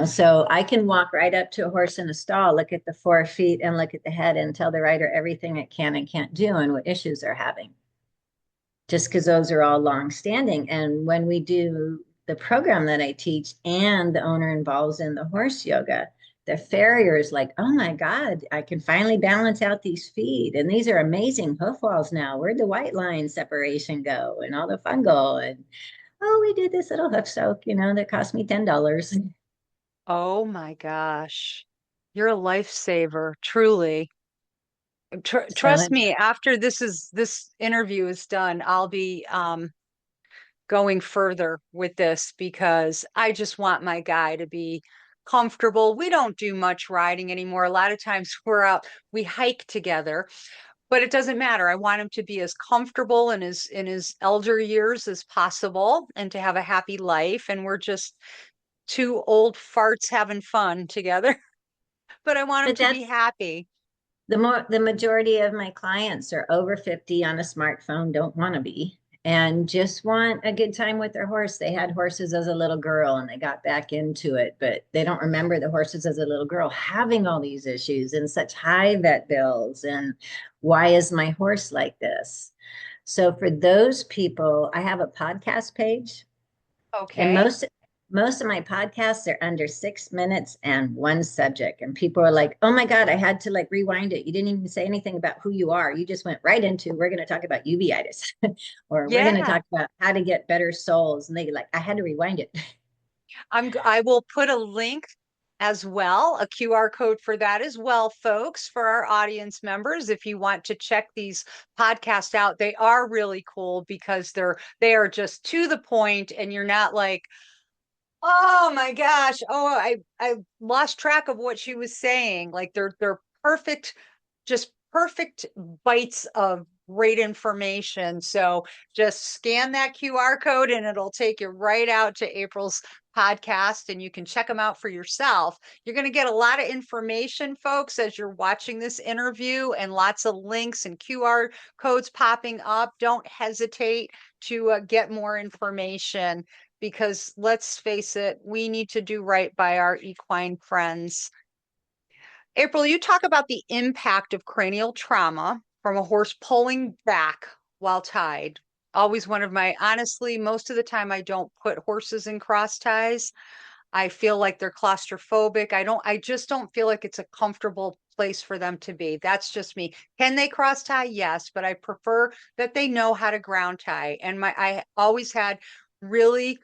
So I can walk right up to a horse in a stall, look at the 4 feet and look at the head and tell the rider everything it can and can't do and what issues they're having, just because those are all long standing. And when we do the program that I teach and the owner involves in the horse yoga, the farrier is like, oh my God, I can finally balance out these feet. And these are amazing hoof walls now. Where'd the white line separation go and all the fungal? And oh, we did this little hoof soak, that cost me $10. Oh my gosh. You're a lifesaver, truly. Trust So me, after this interview is done, I'll be going further with this because I just want my guy to be comfortable. We don't do much riding anymore. A lot of times we're out, we hike together, but it doesn't matter. I want him to be as comfortable in his elder years as possible and to have a happy life. And we're just two old farts having fun together. But I want him but to be that's happy. the majority of my clients are over 50 on a smartphone, don't want to be, and just want a good time with their horse. They had horses as a little girl and they got back into it, but they don't remember the horses as a little girl having all these issues and such high vet bills. And why is my horse like this? So for those people, I have a podcast page, and Okay. most of my podcasts are under 6 minutes and one subject. And people are like, oh my God, I had to like rewind it. You didn't even say anything about who you are. You just went right into, we're going to talk about uveitis or we're going to Yeah. talk about how to get better soles. And they like, I had to rewind it. I will put a link as well, a QR code for that as well, folks, for our audience members. If you want to check these podcasts out, they are really cool because they are just to the point and you're not like, oh my gosh, I lost track of what she was saying. Like they're perfect, just perfect bites of great information. So just scan that QR code and it'll take you right out to April's podcast and you can check them out for yourself. You're going to get a lot of information, folks, as you're watching this interview and lots of links and QR codes popping up. Don't hesitate to get more information because let's face it, we need to do right by our equine friends. April, you talk about the impact of cranial trauma from a horse pulling back while tied. Always one of my, honestly, most of the time I don't put horses in cross ties. I feel like they're claustrophobic. I just don't feel like it's a comfortable place for them to be. That's just me. Can they cross tie? Yes, but I prefer that they know how to ground tie. And I always had really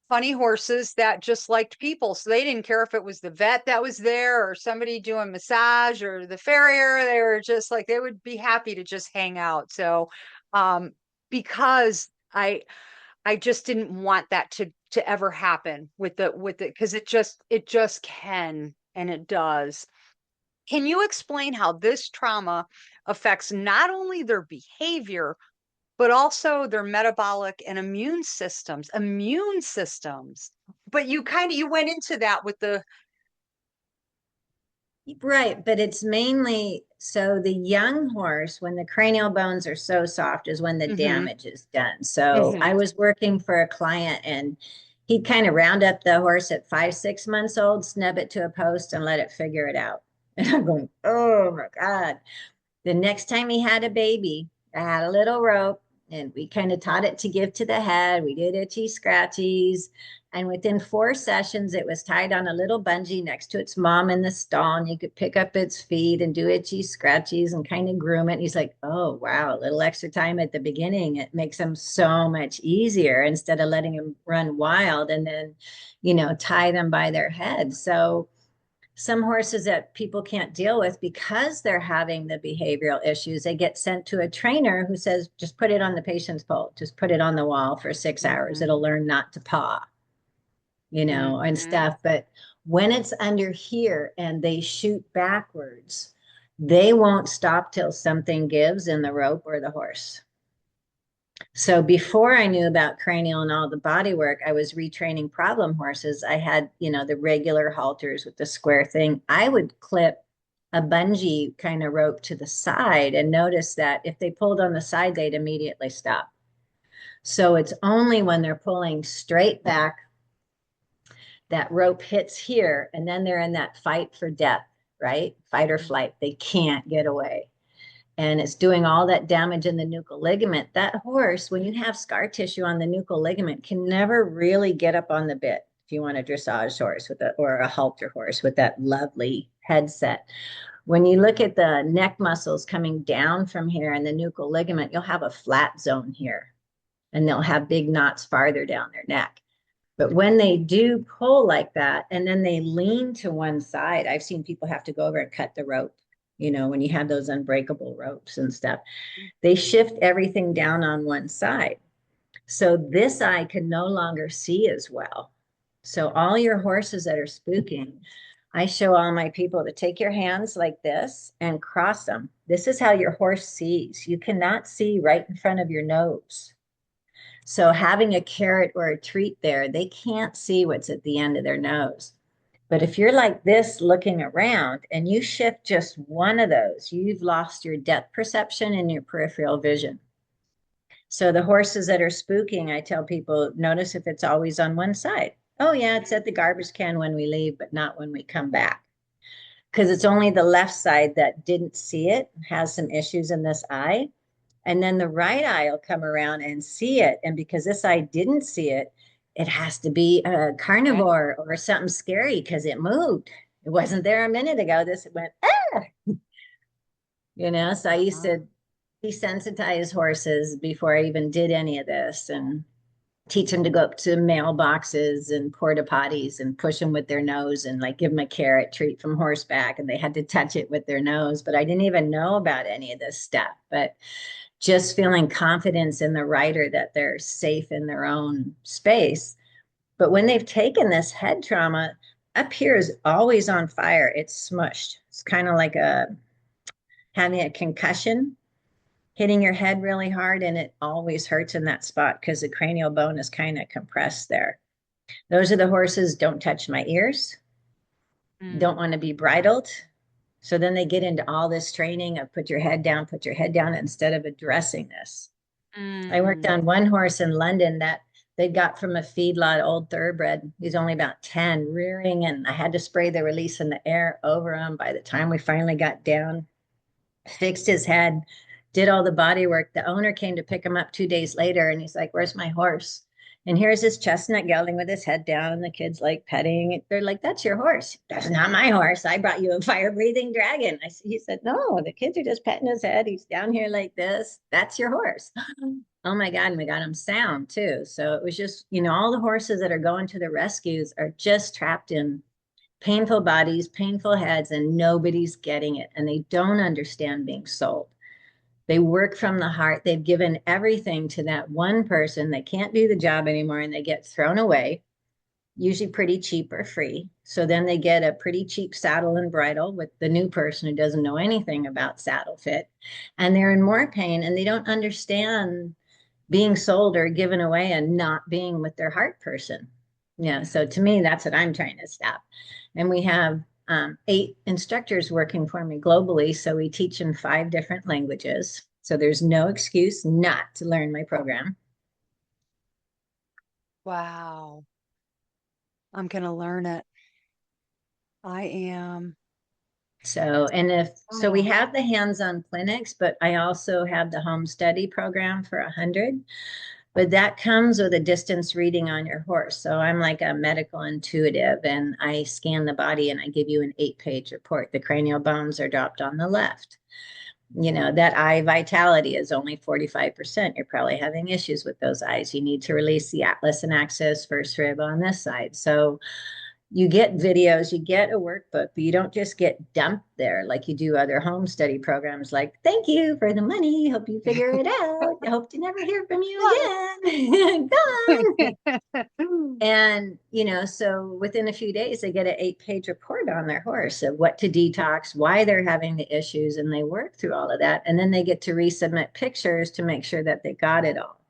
funny horses that just liked people. So they didn't care if it was the vet that was there or somebody doing massage or the farrier. They were just like, they would be happy to just hang out. So, um, because I just didn't want that to ever happen with it because it just can and it does. Can you explain how this trauma affects not only their behavior but also their metabolic and immune systems. But you went into that with the Right, but it's mainly so the young horse, when the cranial bones are so soft, is when the hmm damage is done. So I hmm was working for a client and he'd kind of round up the horse at 5, 6 months old, snub it to a post and let it figure it out. And I'm going, oh my God. The next time he had a baby, I had a little rope and we kind of taught it to give to the head. We did itchy scratchies. And within 4 sessions, it was tied on a little bungee next to its mom in the stall. And you could pick up its feet and do itchy scratchies and kind of groom it. And he's like, oh, wow, a little extra time at the beginning. It makes them so much easier instead of letting them run wild and then, tie them by their head. So some horses that people can't deal with because they're having the behavioral issues, they get sent to a trainer who says, just put it on the patient's pole, just put it on the wall for 6 hours. It'll learn not to paw, and stuff. But when it's under here and they shoot backwards, they won't stop till something gives in the rope or the horse. So before I knew about cranial and all the body work, I was retraining problem horses. I had, the regular halters with the square thing. I would clip a bungee kind of rope to the side and notice that if they pulled on the side, they'd immediately stop. So it's only when they're pulling straight back, that rope hits here, and then they're in that fight for death, right? Fight or flight. They can't get away. And it's doing all that damage in the nuchal ligament. That horse, when you have scar tissue on the nuchal ligament, can never really get up on the bit. If you want a dressage horse or a halter horse with that lovely headset. When you look at the neck muscles coming down from here and the nuchal ligament, you'll have a flat zone here, and they'll have big knots farther down their neck. But when they do pull like that, and then they lean to one side, I've seen people have to go over and cut the rope. When you have those unbreakable ropes and stuff, they shift everything down on one side. So this eye can no longer see as well. So all your horses that are spooking, I show all my people to take your hands like this and cross them. This is how your horse sees. You cannot see right in front of your nose. So having a carrot or a treat there, they can't see what's at the end of their nose. But if you're like this looking around and you shift just one of those, you've lost your depth perception and your peripheral vision. So the horses that are spooking, I tell people, notice if it's always on one side. Oh yeah, it's at the garbage can when we leave, but not when we come back. Because it's only the left side that didn't see it, has some issues in this eye. And then the right eye will come around and see it. And because this eye didn't see it, it has to be a carnivore or something scary because it moved. It wasn't there a minute ago. This went, so I used to desensitize horses before I even did any of this and teach them to go up to mailboxes and porta potties and push them with their nose and like give them a carrot treat from horseback. And they had to touch it with their nose. But I didn't even know about any of this stuff. But just feeling confidence in the rider that they're safe in their own space. But when they've taken this head trauma, up here is always on fire. It's smushed. It's kind of like having a concussion, hitting your head really hard, and it always hurts in that spot because the cranial bone is kind of compressed there. Those are the horses, don't touch my ears, don't want to be bridled. So then they get into all this training of put your head down instead of addressing this. I worked on one horse in London that they got from a feedlot, old thoroughbred. He's only about 10, rearing, and I had to spray the release in the air over him. By the time we finally got down, fixed his head, did all the body work. The owner came to pick him up 2 days later, and he's like, "Where's my horse?" And here's this chestnut gelding with his head down, and the kids like petting it. They're like, "That's your horse." "That's not my horse. I brought you a fire-breathing dragon." He said, "No, the kids are just petting his head. He's down here like this. That's your horse." Oh my God. And we got him sound too. So it was just, all the horses that are going to the rescues are just trapped in painful bodies, painful heads, and nobody's getting it. And they don't understand being sold. They work from the heart. They've given everything to that one person. They can't do the job anymore and they get thrown away, usually pretty cheap or free. So then they get a pretty cheap saddle and bridle with the new person who doesn't know anything about saddle fit. And they're in more pain and they don't understand being sold or given away and not being with their heart person. Yeah. So to me, that's what I'm trying to stop. And we have 8 instructors working for me globally. So we teach in 5 different languages. So there's no excuse not to learn my program. So, and so we Oh, have the hands-on clinics, but I also have the home study program for 100. But that comes with a distance reading on your horse. So I'm like a medical intuitive, and I scan the body and I give you an 8-page report. The cranial bones are dropped on the left. That eye vitality is only 45%. You're probably having issues with those eyes. You need to release the atlas and axis first rib on this side. So you get videos, you get a workbook, but you don't just get dumped there like you do other home study programs like, thank you for the money. Hope you figure it out. I hope to never hear from you again. Gone. And, so within a few days, they get an 8-page report on their horse of what to detox, why they're having the issues, and they work through all of that. And then they get to resubmit pictures to make sure that they got it all.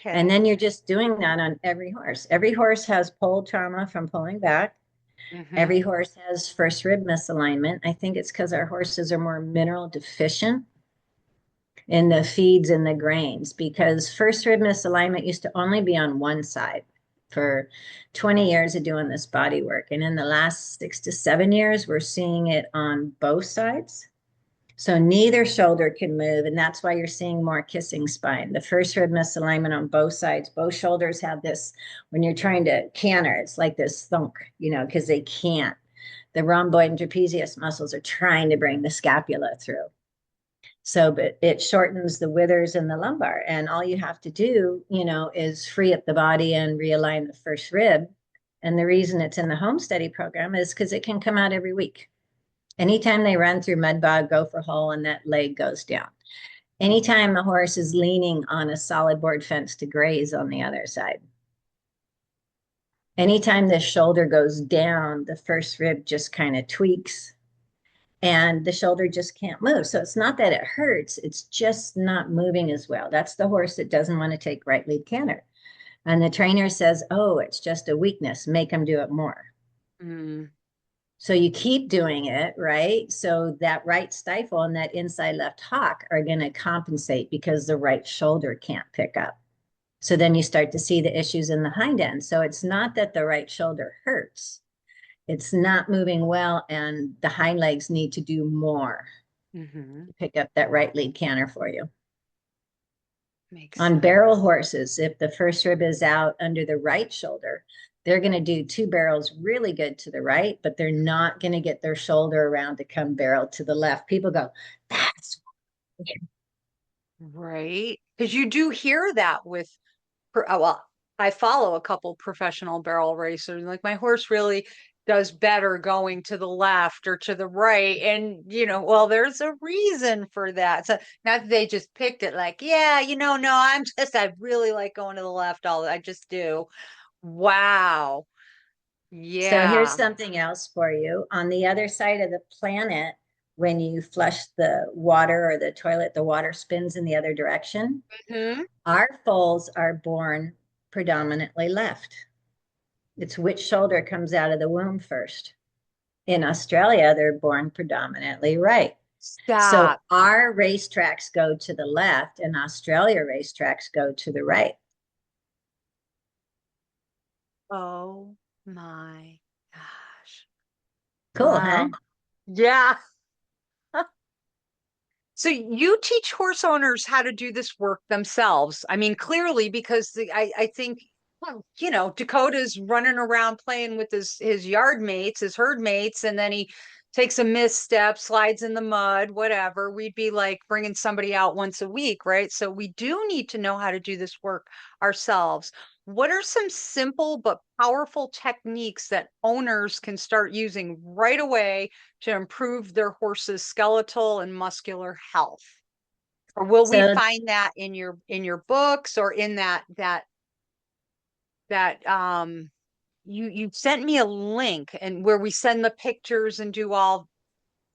And okay. then you're just doing that on every horse. Every horse has pole trauma from pulling back. Hmm. Every horse has first rib misalignment. I think it's because our horses are more mineral deficient in the feeds and the grains, because first rib misalignment used to only be on one side for 20 years of doing this body work. And in the last 6 to 7 years, we're seeing it on both sides. So neither shoulder can move, and that's why you're seeing more kissing spine. The first rib misalignment on both sides. Both shoulders have this, when you're trying to canter, it's like this thunk, because they can't. The rhomboid and trapezius muscles are trying to bring the scapula through. So, but it shortens the withers and the lumbar. And all you have to do, is free up the body and realign the first rib. And the reason it's in the home study program is because it can come out every week. Anytime they run through mud bog, gopher hole, and that leg goes down. Anytime the horse is leaning on a solid board fence to graze on the other side. Anytime the shoulder goes down, the first rib just kind of tweaks and the shoulder just can't move. So it's not that it hurts, it's just not moving as well. That's the horse that doesn't want to take right lead canter. And the trainer says, oh, it's just a weakness, make them do it more. Mm. So you keep doing it, right? So that right stifle and that inside left hock are going to compensate because the right shoulder can't pick up. So then you start to see the issues in the hind end. So it's not that the right shoulder hurts. It's not moving well, and the hind legs need to do more Hmm. to pick up that right lead canter for you. Makes On sense. barrel horses, if the first rib is out under the right shoulder, they're going to do 2 barrels really good to the right, but they're not going to get their shoulder around to come barrel to the left. People go, that's Right. Because you do hear that with, well, I follow a couple professional barrel racers. Like my horse really does better going to the left or to the right. And, well, there's a reason for that. So not that they just picked it like, yeah, no, I really like going to the left. I just do. Wow. So here's Yeah. something else for you. On the other side of the planet, when you flush the water or the toilet, the water spins in the other direction. Hmm. Our foals are born predominantly left. It's which shoulder comes out of the womb first. In Australia, they're born predominantly right. So Stop. our racetracks go to the left and Australia racetracks go to the right. Oh my gosh. Cool, huh? Wow. Yeah. So you teach horse owners how to do this work themselves. I mean, clearly, because I think, well, Dakota's running around playing with his yard mates, his herd mates, and then he takes a misstep, slides in the mud, whatever. We'd be like bringing somebody out once a week, right? So we do need to know how to do this work ourselves. What are some simple but powerful techniques that owners can start using right away to improve their horse's skeletal and muscular health? Or will we So find that in your books or in that you sent me a link and where we send the pictures and do all.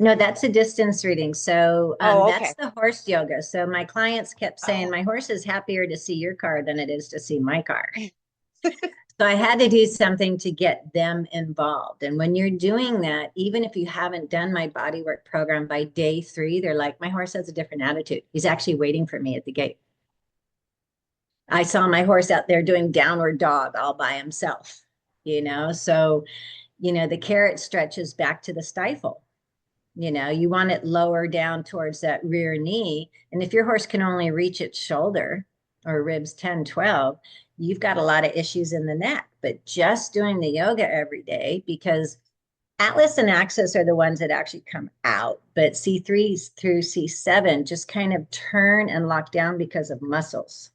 no, that's a distance reading. So Oh, that's okay. the horse yoga. So my clients kept saying, Oh. my horse is happier to see your car than it is to see my car. So I had to do something to get them involved. And when you're doing that, even if you haven't done my bodywork program by day 3, they're like, my horse has a different attitude. He's actually waiting for me at the gate. I saw my horse out there doing downward dog all by himself, So, the carrot stretches back to the stifle. You want it lower down towards that rear knee. And if your horse can only reach its shoulder or ribs 10, 12, you've got a lot of issues in the neck. But just doing the yoga every day, because Atlas and Axis are the ones that actually come out, but C3 through C7 just kind of turn and lock down because of muscles.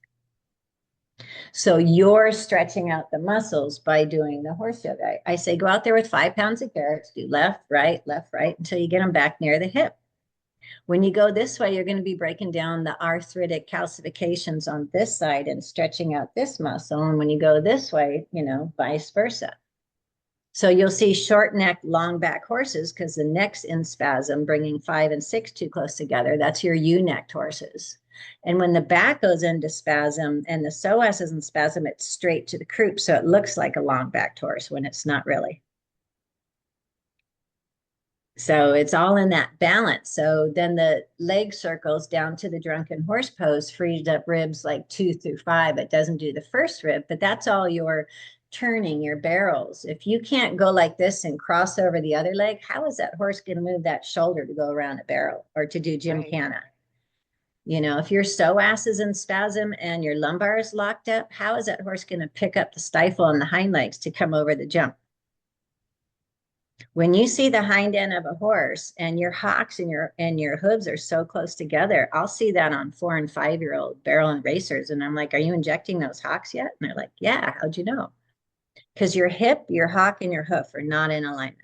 So you're stretching out the muscles by doing the horse yoga. I say go out there with 5 pounds of carrots, do left, right, until you get them back near the hip. When you go this way, you're going to be breaking down the arthritic calcifications on this side and stretching out this muscle. And when you go this way, vice versa. So you'll see short neck, long back horses because the neck's in spasm, bringing 5 and 6 too close together. That's your U-necked horses. And when the back goes into spasm and the psoas is in spasm, it's straight to the croup. So it looks like a long backed horse when it's not really. So it's all in that balance. So then the leg circles down to the drunken horse pose frees up ribs like 2 through 5. It doesn't do the first rib, but that's all your turning, your barrels. If you can't go like this and cross over the other leg, how is that horse going to move that shoulder to go around a barrel or to do gymkhana? If your psoas is in spasm and your lumbar is locked up, how is that horse going to pick up the stifle on the hind legs to come over the jump? When you see the hind end of a horse and your hocks and your hooves are so close together, I'll see that on 4 and 5-year-old barrel and racers. And I'm like, are you injecting those hocks yet? And they're like, yeah, how'd you know? Because your hip, your hock, and your hoof are not in alignment.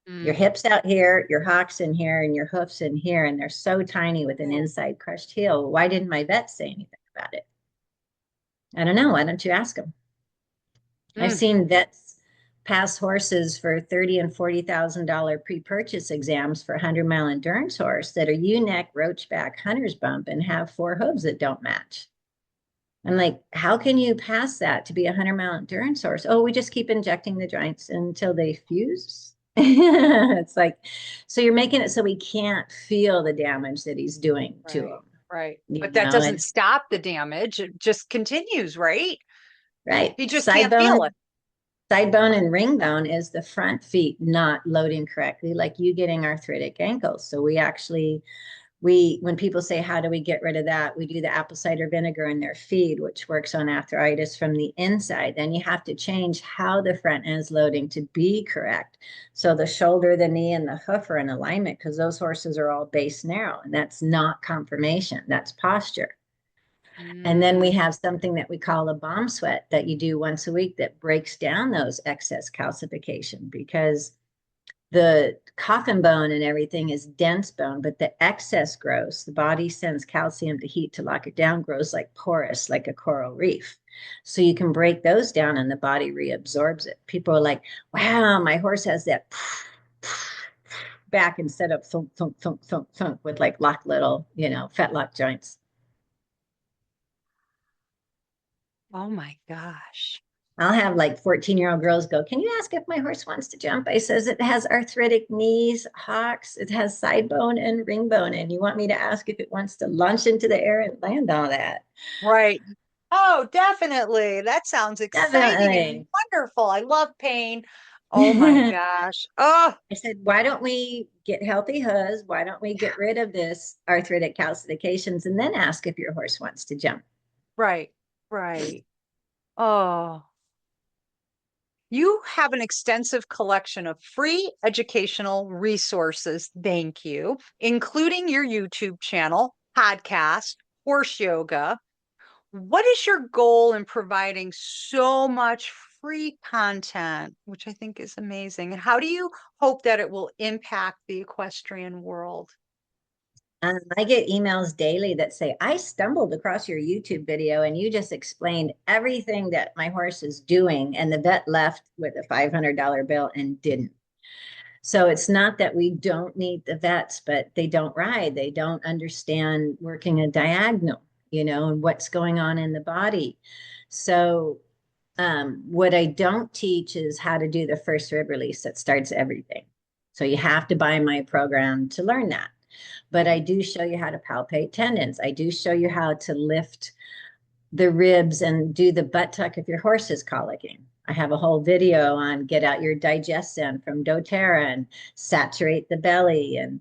Your hips out here, your hocks in here, and your hoofs in here, and they're so tiny with an inside crushed heel. Why didn't my vet say anything about it? I don't know. Why don't you ask them? I've seen vets pass horses for $30,000 and $40,000 pre-purchase exams for a 100-mile endurance horse that are U-neck, roachback, hunter's bump, and have 4 hooves that don't match. I'm like, how can you pass that to be a 100-mile endurance horse? Oh, we just keep injecting the joints until they fuse. It's like, so you're making it so we can't feel the damage that he's doing to him. Right. But that doesn't stop the damage. It just continues, right? Right. He just can't feel it. Side bone and ring bone is the front feet not loading correctly, like you getting arthritic ankles. So when people say, how do we get rid of that? We do the apple cider vinegar in their feed, which works on arthritis from the inside. Then you have to change how the front end is loading to be correct. So the shoulder, the knee, and the hoof are in alignment because those horses are all base narrow. And that's not conformation. That's posture. And then we have something that we call a bomb sweat that you do once a week that breaks down those excess calcification, because the coffin bone and everything is dense bone, but the excess grows. The body sends calcium to heat to lock it down, grows like porous, like a coral reef. So you can break those down and the body reabsorbs it. People are like, wow, my horse has that back instead of thunk, thunk, thunk, thunk, thunk with like lock little, fetlock joints. Oh my gosh. I'll have like 14-year-old girls go, can you ask if my horse wants to jump? I says, it has arthritic knees, hocks, it has side bone and ring bone. And you want me to ask if it wants to launch into the air and land all that? Right. Oh, definitely. That sounds exciting and wonderful. I love pain. Oh my gosh. Oh, I said, why don't we get healthy hooves? Why don't we get rid of this arthritic calcifications and then ask if your horse wants to jump? right. Right. Oh. You have an extensive collection of free educational resources, thank you, including your YouTube channel, podcast, horse yoga. What is your goal in providing so much free content, which I think is amazing? And how do you hope that it will impact the equestrian world? I get emails daily that say, I stumbled across your YouTube video and you just explained everything that my horse is doing. And the vet left with a $500 bill and didn't. So it's not that we don't need the vets, but they don't ride. They don't understand working a diagonal, and what's going on in the body. So what I don't teach is how to do the first rib release that starts everything. So you have to buy my program to learn that. But I do show you how to palpate tendons. I do show you how to lift the ribs and do the butt tuck if your horse is colicking. I have a whole video on get out your digestion from doTERRA and saturate the belly. And,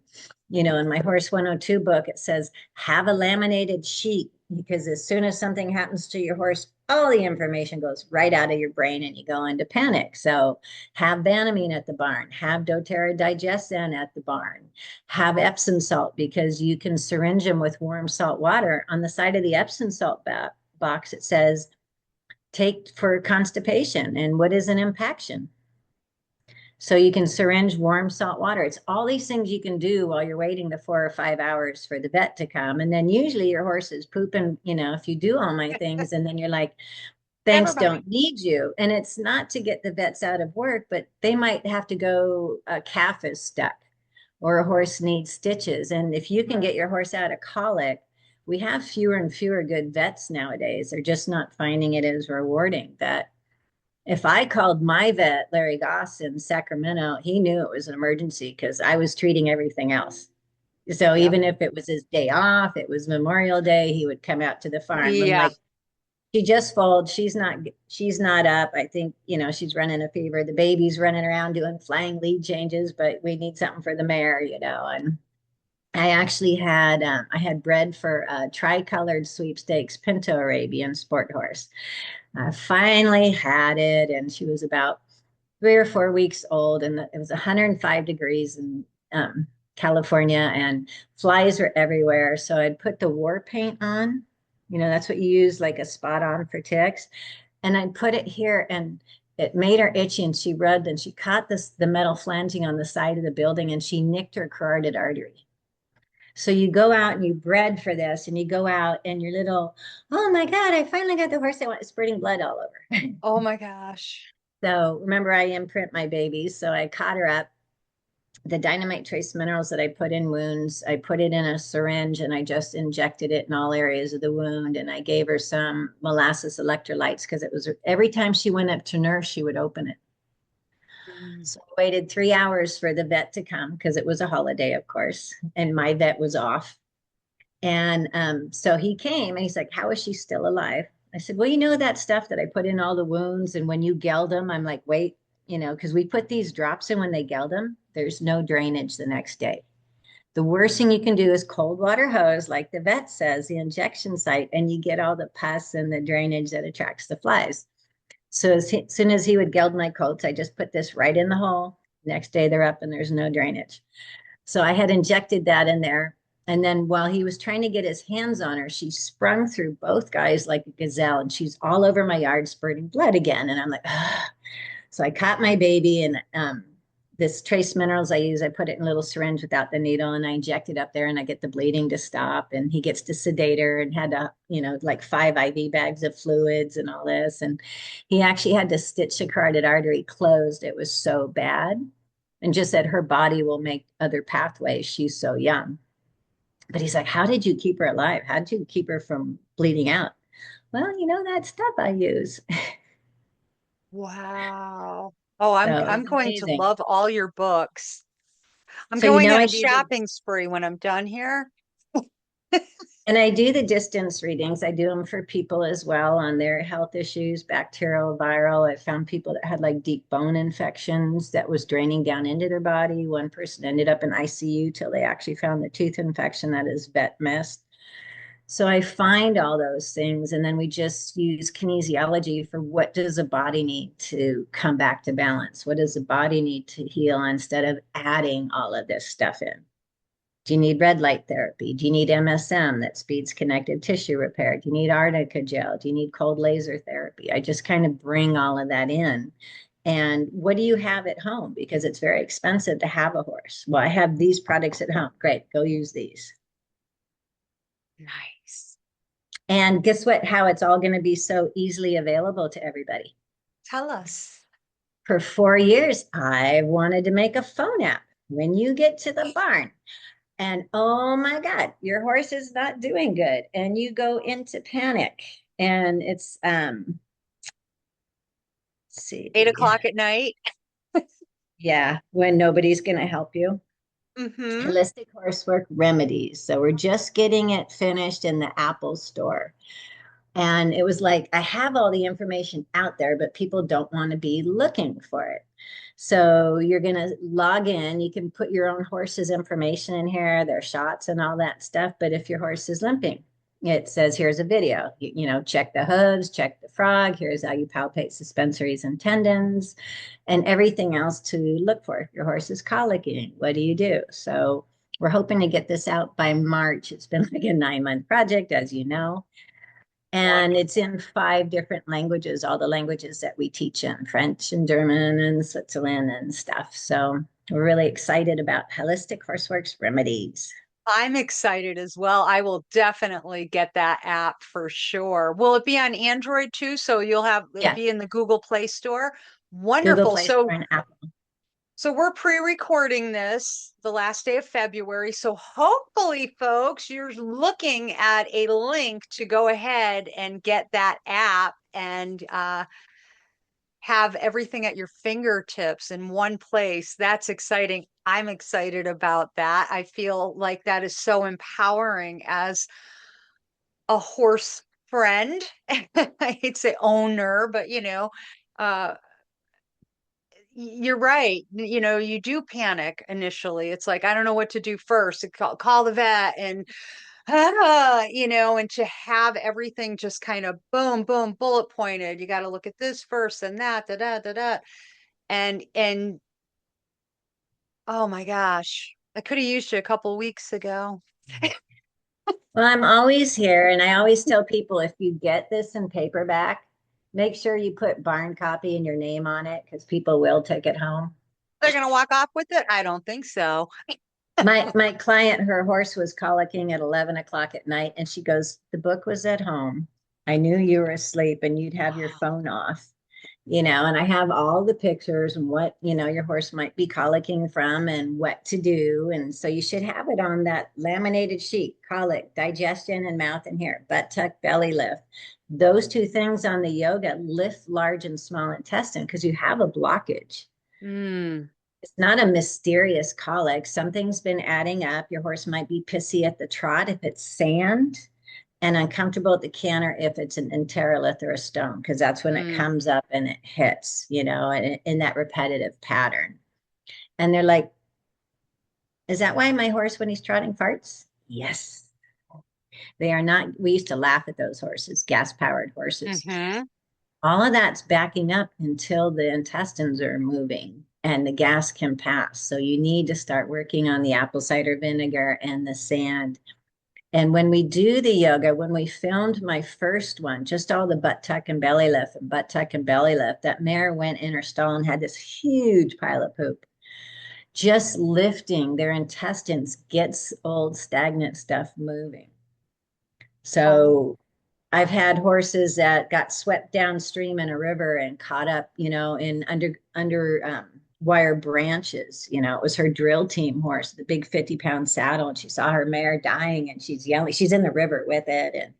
in my Horse 102 book, it says have a laminated sheet because as soon as something happens to your horse, all the information goes right out of your brain and you go into panic. So have Banamine at the barn, have doTERRA digestion at the barn, have Epsom salt because you can syringe them with warm salt water. On the side of the Epsom salt box, it says take for constipation and what is an impaction. So you can syringe warm salt water. It's all these things you can do while you're waiting the 4 or 5 hours for the vet to come. And then usually your horse is pooping, if you do all my things, and then you're like, thanks, don't need you. And it's not to get the vets out of work, but they might have to go, a calf is stuck or a horse needs stitches. And if you can get your horse out of colic, we have fewer and fewer good vets nowadays. They're just not finding it as rewarding. That if I called my vet, Larry Goss in Sacramento, he knew it was an emergency because I was treating everything else. So Yep. even if it was his day off, it was Memorial Day, he would come out to the farm. I'm Yeah. like, she just foaled. She's not up. I think, she's running a fever. The baby's running around doing flying lead changes, but we need something for the mare, and I actually I had bred for a tricolored sweepstakes Pinto Arabian sport horse. I finally had it, and she was about 3 or 4 weeks old, and it was 105 degrees in California, and flies were everywhere. So I'd put the war paint on. That's what you use, like a spot on for ticks. And I'd put it here, and it made her itchy, and she rubbed, and she caught the metal flanging on the side of the building, and she nicked her carotid artery. So you go out and you bred for this, and you go out and your little, oh my God, I finally got the horse I want, spurting blood all over. Oh my gosh. So remember, I imprint my babies. So I caught her up. The dynamite trace minerals that I put in wounds, I put it in a syringe and I just injected it in all areas of the wound. And I gave her some molasses electrolytes because it was every time she went up to nurse, she would open it. So I waited 3 hours for the vet to come because it was a holiday, of course, and my vet was off. And so he came and he's like, how is she still alive? I said, well, that stuff that I put in all the wounds. And when you geld them, I'm like, wait, because we put these drops in when they geld them, there's no drainage the next day. The worst thing you can do is cold water hose, like the vet says, the injection site, and you get all the pus and the drainage that attracts the flies. So as soon as he would geld my colts, I just put this right in the hole. Next day they're up and there's no drainage. So I had injected that in there. And then while he was trying to get his hands on her, she sprung through both guys like a gazelle, and she's all over my yard spurting blood again. And I'm like, ugh. So I caught my baby, and this trace minerals I use, I put it in a little syringe without the needle, and I inject it up there, and I get the bleeding to stop. And he gets to sedate her, and had to, like 5 IV bags of fluids and all this. And he actually had to stitch the carotid artery closed. It was so bad. And just that her body will make other pathways. She's so young. But he's like, how did you keep her alive? How did you keep her from bleeding out? Well, that stuff I use. Wow. Oh, So I'm it's going to amazing. love all your books. I'm So, going on I a do the shopping spree when I'm done here. And I do the distance readings. I do them for people as well on their health issues, bacterial, viral. I found people that had like deep bone infections that was draining down into their body. One person ended up in ICU till they actually found the tooth infection that is vet missed. So I find all those things, and then we just use kinesiology for what does the body need to come back to balance? What does the body need to heal instead of adding all of this stuff in? Do you need red light therapy? Do you need MSM that speeds connective tissue repair? Do you need arnica gel? Do you need cold laser therapy? I just kind of bring all of that in. And what do you have at home? Because it's very expensive to have a horse. Well, I have these products at home. Great, go use these. Nice. And guess what? How it's all going to be so easily available to everybody. Tell us. For 4 years, I wanted to make a phone app. When you get to the barn, and oh my God, your horse is not doing good, and you go into panic. And it's let's see, 8 o'clock at night. yeah, when nobody's going to help you. Mm-hmm. Holistic Horsework Remedies. So we're just getting it finished in the Apple store. And it was like, I have all the information out there, but people don't want to be looking for it. So you're going to log in. You can put your own horse's information in here, their shots and all that stuff. But if your horse is limping, it says, here's a video, check the hooves, check the frog. Here's how you palpate suspensories and tendons and everything else to look for. Your horse is colicking. What do you do? So we're hoping to get this out by March. It's been like a 9-month project, as you know. And it's in 5 different languages, all the languages that we teach in, French and German and Switzerland and stuff. So we're really excited about Holistic Horseworks Remedies. I'm excited as well. I will definitely get that app for sure. Will it be on Android too? So you'll have it Yeah, be in the Google Play Store? Google Wonderful. Play Store and Apple. So we're pre-recording this the last day of February. So hopefully, folks, you're looking at a link to go ahead and get that app and have everything at your fingertips in one place. That's exciting. I'm excited about that. I feel like that is so empowering as a horse friend. I hate to say owner, but uh, you're right. You do panic initially. It's like, I don't know what to do first. Call the vet and and to have everything just kind of boom, boom, bullet pointed. You got to look at this first and that, da da da da. And oh my gosh, I could have used you a couple weeks ago. Well, I'm always here, and I always tell people if you get this in paperback, make sure you put barn copy and your name on it because people will take it home. They're gonna walk off with it? I don't think so. My client, her horse was colicking at 11 o'clock at night, and she goes, the book was at home. I knew you were asleep and you'd have your phone off, and I have all the pictures and what, your horse might be colicking from and what to do. And so you should have it on that laminated sheet, colic, digestion and mouth and hair, butt tuck, belly lift. Those 2 things on the yoga lift large and small intestine because you have a blockage. Mm. It's not a mysterious colic. Something's been adding up. Your horse might be pissy at the trot if it's sand and uncomfortable at the canter if it's an enterolith or a stone, because that's when it comes up and it hits, in that repetitive pattern. And they're like, is that why my horse, when he's trotting, farts? Yes. They are not. We used to laugh at those horses, gas-powered horses. Mm-hmm. All of that's backing up until the intestines are moving and the gas can pass. So you need to start working on the apple cider vinegar and the sand. And when we do the yoga, when we filmed my first one, just all the butt tuck and belly lift and butt tuck and belly lift, that mare went in her stall and had this huge pile of poop. Just lifting their intestines gets old stagnant stuff moving. So I've had horses that got swept downstream in a river and caught up, in under wire branches. It was her drill team horse, the big 50-pound saddle, and she saw her mare dying, and she's yelling. She's in the river with it, and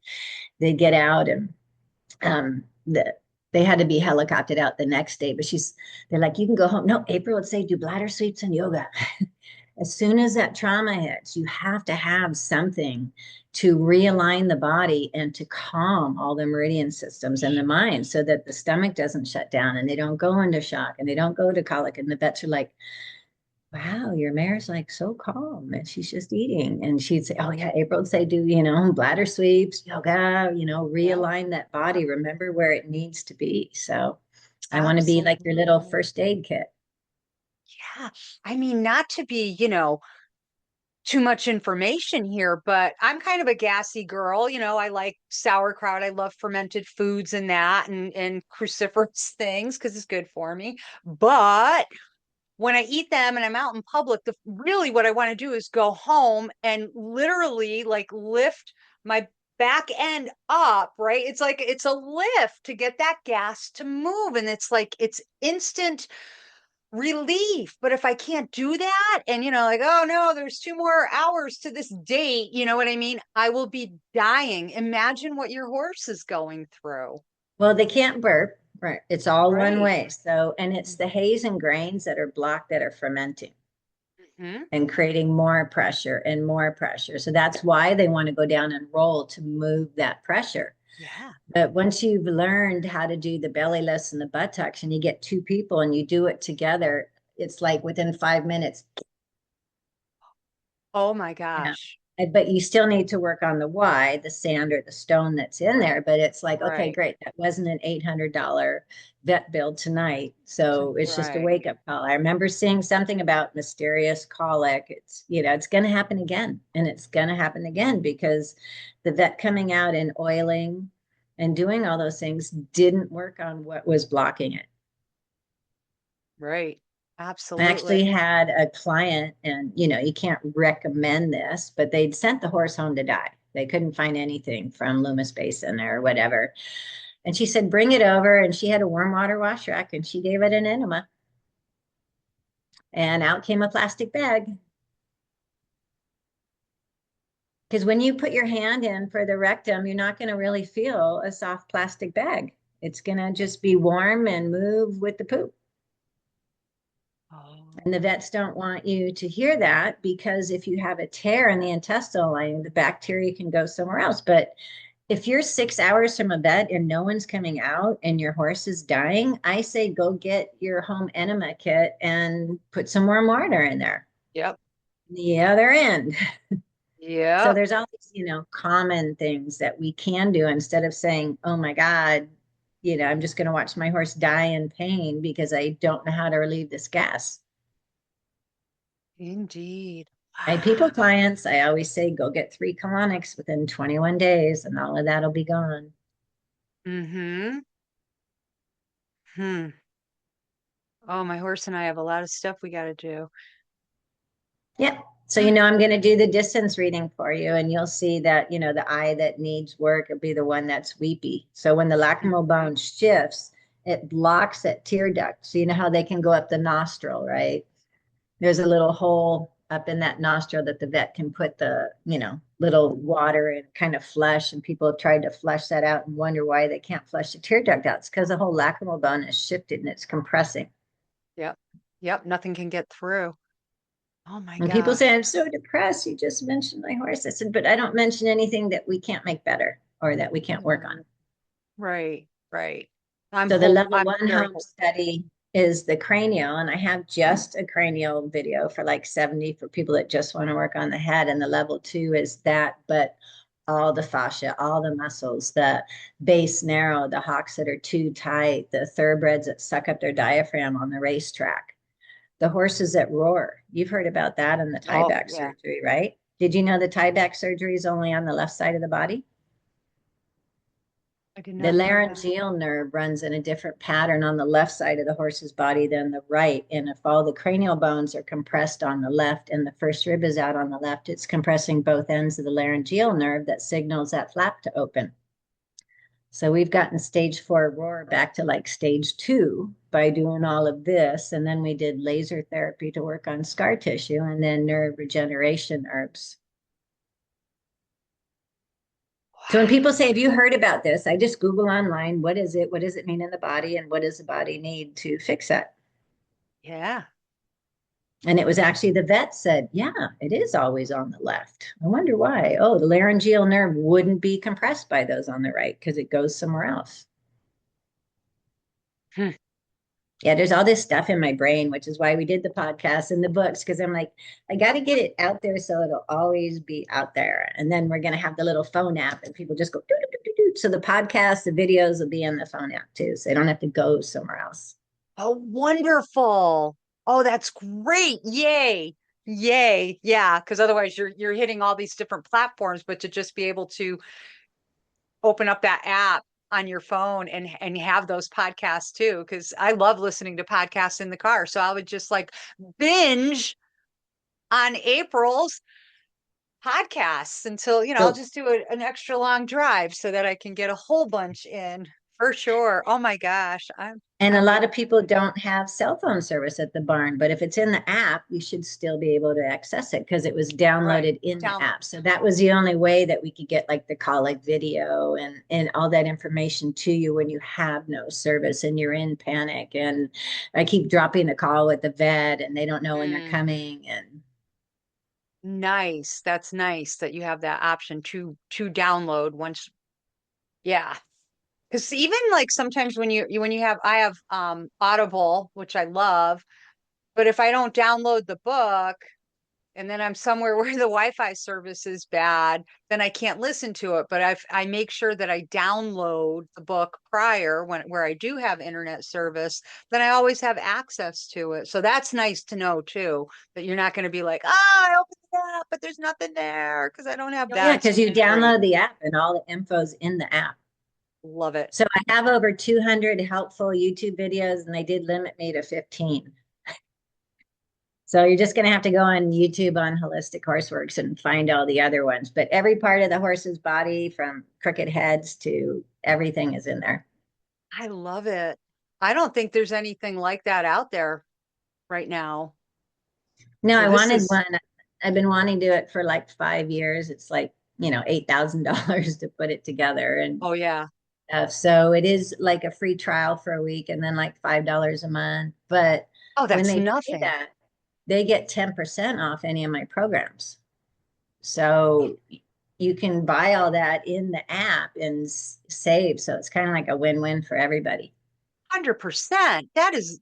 they get out, and they had to be helicoptered out the next day. But they're like, you can go home. No, April would say, do bladder sweeps and yoga. As soon as that trauma hits, you have to have something to realign the body and to calm all the meridian systems and the mind so that the stomach doesn't shut down and they don't go into shock and they don't go to colic. And the vets are like, wow, your mare's like so calm and she's just eating. And she'd say, oh yeah, April would say, do, bladder sweeps, yoga, realign that body, remember where it needs to be. So I want to be like your little first aid kit. Yeah. I mean, not to be, too much information here, but I'm kind of a gassy girl. I like sauerkraut. I love fermented foods and that and cruciferous things because it's good for me. But when I eat them and I'm out in public, really what I want to do is go home and literally like lift my back end up, right? It's like it's a lift to get that gas to move. And it's like it's instant relief. But if I can't do that and, like, oh no, there's 2 more hours to this date, you know what I mean? I will be dying. Imagine what your horse is going through. Well, they can't burp, right? It's all Right. one way. So, and it's the haze and grains that are blocked that are fermenting and creating more pressure and more pressure. So that's why they want to go down and roll to move that pressure. Yeah. But once you've learned how to do the belly lifts and the buttocks and you get two people and you do it together, it's like within 5 minutes. Oh my Yeah. gosh. But you still need to work on the why, the sand or the stone that's in there. But it's like, okay, Right. great. That wasn't an $800 vet bill tonight. So it's just a Right. wake up call. I remember seeing something about mysterious colic. It's, it's going to happen again. And it's going to happen again because the vet coming out and oiling and doing all those things didn't work on what was blocking it. Right. I actually Absolutely. had a client, and you can't recommend this, but they'd sent the horse home to die. They couldn't find anything from Loomis Basin or whatever. And she said, bring it over. And she had a warm water wash rack and she gave it an enema. And out came a plastic bag. Because when you put your hand in for the rectum, you're not going to really feel a soft plastic bag. It's going to just be warm and move with the poop. Oh, And the vets don't want you to hear that because if you have a tear in the intestinal lining, the bacteria can go somewhere else. But if you're 6 hours from a vet and no one's coming out and your horse is dying, I say go get your home enema kit and put some warm water in there. yep. The other end. So Yep. there's all these, common things that we can do instead of saying, oh my God, I'm just going to watch my horse die in pain because I don't know how to relieve this gas. Indeed. My people Wow. clients, I always say, go get 3 colonics within 21 days and all of that'll be gone. Mm-hmm. Hmm. Oh, my horse and I have a lot of stuff we got to do. Yep. So, I'm going to do the distance reading for you, and you'll see that, the eye that needs work will be the one that's weepy. So, when the lacrimal Mhm. bone shifts, it blocks that tear duct. So, you know how they can go up the nostril, right? There's a little hole up in that nostril that the vet can put the, little water and kind of flush. And people have tried to flush that out and wonder why they can't flush the tear duct out. It's because the whole lacrimal bone is shifted and it's compressing. Yep. Yep. Nothing can get through. Oh my And people gosh. say, I'm so depressed. You just mentioned my horse. I said, but I don't mention anything that we can't make better or that we can't work on. Mm. Right. Right. So the level I'm one very home study is the cranial, and I have just a cranial video for like 70 for people that just want to work on the head. And the level two is that, but all the fascia, all the muscles, the base narrow, the hocks that are too tight, the thoroughbreds that suck up their diaphragm on the racetrack, the horses that roar. You've heard about that in the Oh, tieback yeah. surgery, right? Did you know the tieback surgery is only on the left side of the body? I did The not know that. laryngeal nerve runs in a different pattern on the left side of the horse's body than the right. And if all the cranial bones are compressed on the left and the first rib is out on the left, it's compressing both ends of the laryngeal nerve that signals that flap to open. So we've gotten stage 4 roar back to like stage 2 by doing all of this. And then we did laser therapy to work on scar tissue and then nerve regeneration herbs. So when people say, have you heard about this? I just Google online, what is it? What does it mean in the body? And what does the body need to fix that? Yeah. And it was actually the vet said, yeah, it is always on the left. I wonder why. Oh, the laryngeal nerve wouldn't be compressed by those on the right because it goes somewhere else. Hmm. Yeah, there's all this stuff in my brain, which is why we did the podcast and the books, because I'm like, I got to get it out there so it'll always be out there. And then we're going to have the little phone app and people just go, doo, doo, doo, doo, doo. So the podcast, the videos will be in the phone app too. So they don't have to go somewhere else. Oh, wonderful. Oh, that's great. Yay. Yay. Yeah, because otherwise you're hitting all these different platforms, but to just be able to open up that app on your phone and have those podcasts too, because I love listening to podcasts in the car. So I would just like binge on April's podcasts until, I'll So just do an extra long drive so that I can get a whole bunch in for sure. Oh my gosh. and a I'm lot getting of people don't have cell phone service at the barn, but if it's in the app, you should still be able to access it because it was right downloaded in the down. app. So that was the only way that we could get like the colic video and all that information to you when you have no service and you're in panic. And I keep dropping the call with the vet and they don't know when they're Mm, coming. And nice. That's nice that you have that option to download once. Yeah. Because even like sometimes when you have I have Audible, which I love, but if I don't download the book and then I'm somewhere where the Wi-Fi service is bad, then I can't listen to it. But I make sure that I download the book prior when where I do have internet service, then I always have access to it. So that's nice to know too, that you're not going to be like, oh, I opened it up, but there's nothing there because I don't have Oh, yeah, that. So because you that's great. download the app and all the info's in the app. Love it. So I have over 200 helpful YouTube videos, and they did limit me to 15. So you're just going to have to go on YouTube on Holistic Horseworks and find all the other ones. But every part of the horse's body, from crooked heads to everything, is in there. I love it. I don't think there's anything like that out there right now. No, So I this wanted is, one. I've been wanting to do it for like 5 years. It's like, $8,000 to put it together and oh yeah. stuff. So it is like a free trial for a week and then like $5 a month. But Oh, when that's they pay nothing. that, they get 10% off any of my programs. So you can buy all that in the app and save. So it's kind of like a win-win for everybody, 100%. That is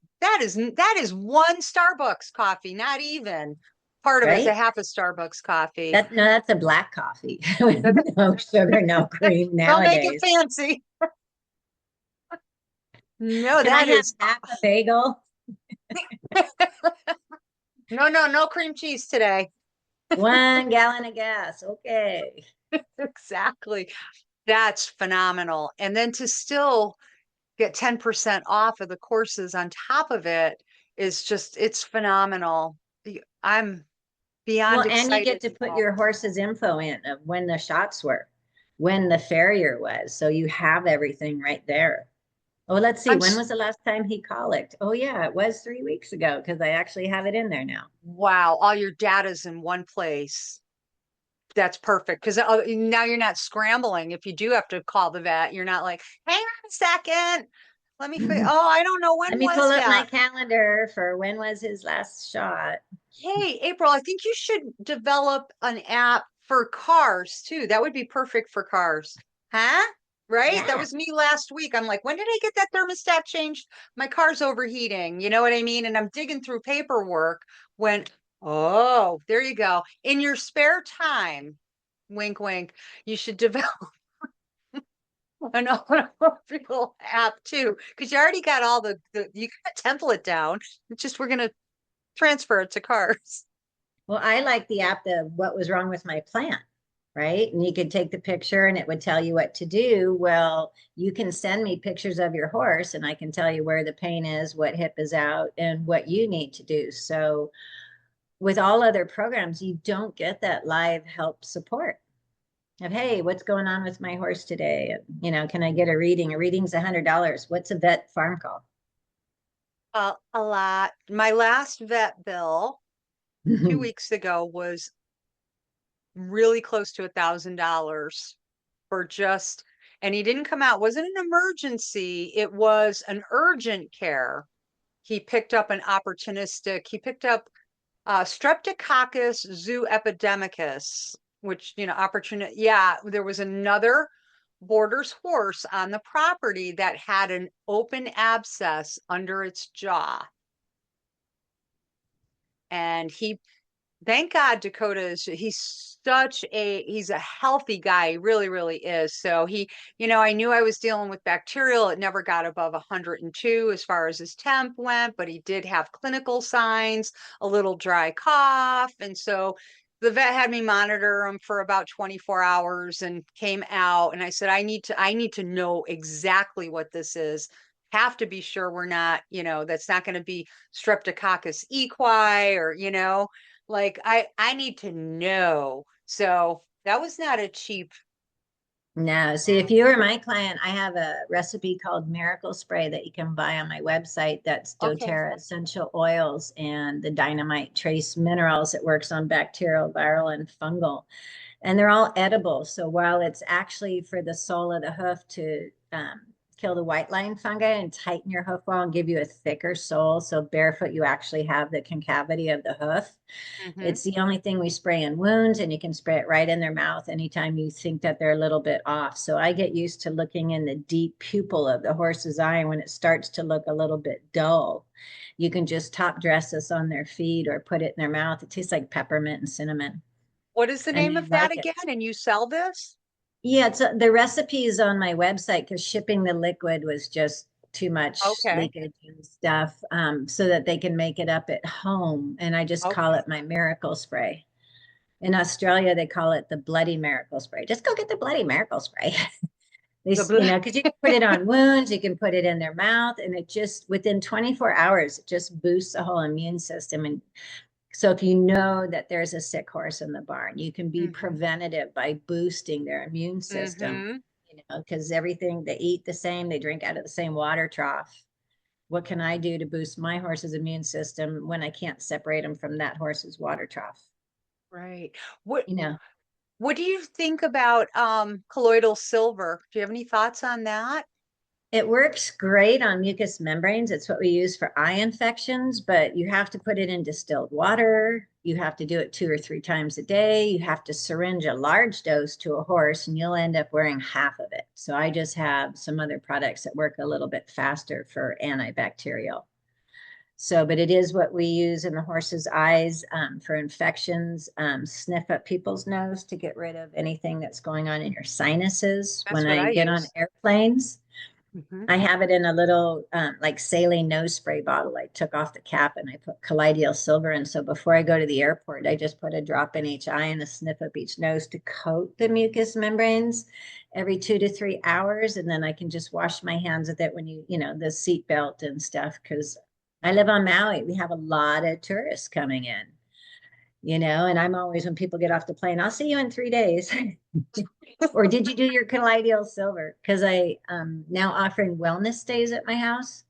one Starbucks coffee, not even. Part of it's a right? half a Starbucks coffee. No, that's a black coffee with That- no sugar, no cream Don't make it nowadays. fancy. No, Can I that have is half a bagel? no cream cheese today. 1 gallon of gas. Okay. Exactly. That's phenomenal. And then to still get 10% off of the courses on top of it is just, it's phenomenal. I'm beyond Well, and you excited get to to put go. your horse's info in of when the shots were, when the farrier was. So you have everything right there. Oh, let's see. I'm When was the last time he colicked? Oh, yeah, it was 3 weeks ago because I actually have it in there now. wow, all your data's in one place. That's perfect because now you're not scrambling. If you do have to call the vet, you're not like, hang on a second. Let me oh, I don't know when Let me pull was up my that. calendar for when was his last shot. Hey, April, I think you should develop an app for cars too. That would be perfect for cars. Huh? Right? That Yeah. was me last week. I'm like, when did I get that thermostat changed? My car's overheating. You know what I mean? And I'm digging through paperwork when, oh, there you go. In your spare time, wink, wink, you should develop an automobile app too, because you already got all you got a template down. It's just we're gonna transfer it to cars. Well, I like the app of what was wrong with my plant, right? And you could take the picture and it would tell you what to do. Well, you can send me pictures of your horse and I can tell you where the pain is, what hip is out, and what you need to do. So with all other programs, you don't get that live help support of, hey, what's going on with my horse today? And, can I get a reading? A reading's $100. What's a vet farm call? A lot. My last vet bill 2 weeks ago was really close to $1,000 for just, and he didn't come out. Wasn't an emergency. It was an urgent care. He picked up an opportunistic. He picked up Streptococcus zooepidemicus, which, opportunity. Yeah, there was another boarder's horse on the property that had an open abscess under its jaw. And thank God Dakota he's a healthy guy. He really, really is. So I knew I was dealing with bacterial. It never got above 102 as far as his temp went, but he did have clinical signs, a little dry cough. And so the vet had me monitor him for about 24 hours and came out. And I said, I need to know exactly what this is. Have to be sure we're not, that's not going to be Streptococcus equi or, like I need to know. So that was not a cheap. No, see, if you were my client, I have a recipe called Miracle Spray that you can buy on my website. That's Okay. doTERRA essential oils and the dynamite trace minerals. It works on bacterial, viral, and fungal. And they're all edible. So while it's actually for the sole of the hoof to kill the white line fungi and tighten your hoof wall and give you a thicker sole. So barefoot, you actually have the concavity of the hoof. Mm-hmm. It's the only thing we spray in wounds, and you can spray it right in their mouth anytime you think that they're a little bit off. So I get used to looking in the deep pupil of the horse's eye. And when it starts to look a little bit dull, you can just top dress this on their feet or put it in their mouth. It tastes like peppermint and cinnamon, What is the and name they of that like it. again? And you sell this? Yeah, it's the recipe is on my website because shipping the liquid was just too much Okay. leakage and stuff, so that they can make it up at home. And I just call Okay. it my miracle spray. In Australia, they call it the bloody miracle spray. Just go get the bloody miracle spray. Because you can put it on wounds, you can put it in their mouth, and it just within 24 hours, it just boosts the whole immune system. And so if you know that there's a sick horse in the barn, you can be Mm-hmm. preventative by boosting their immune system, Mm-hmm. because everything they eat the same, they drink out of the same water trough. What can I do to boost my horse's immune system when I can't separate them from that horse's water trough? Right. What You know, what do you think about colloidal silver? Do you have any thoughts on that? it works great on mucous membranes. It's what we use for eye infections, but you have to put it in distilled water. You have to do it 2 or 3 times a day. You have to syringe a large dose to a horse, and you'll end up wearing half of it. So I just have some other products that work a little bit faster for antibacterial. So, but it is what we use in the horse's eyes, for infections. Sniff up people's nose to get rid of anything that's going on in your sinuses. That's When what I I get on use. airplanes, Hmm. I have it in a little like saline nose spray bottle. I took off the cap and I put colloidal silver in. So before I go to the airport, I just put a drop in each eye and a sniff up each nose to coat the mucous membranes every 2 to 3 hours. And then I can just wash my hands with it when the seat belt and stuff. Because I live on Maui. We have a lot of tourists coming in, and I'm always, when people get off the plane, I'll see you in 3 days. Or did you do your colloidal silver? Because I now offering wellness stays at my house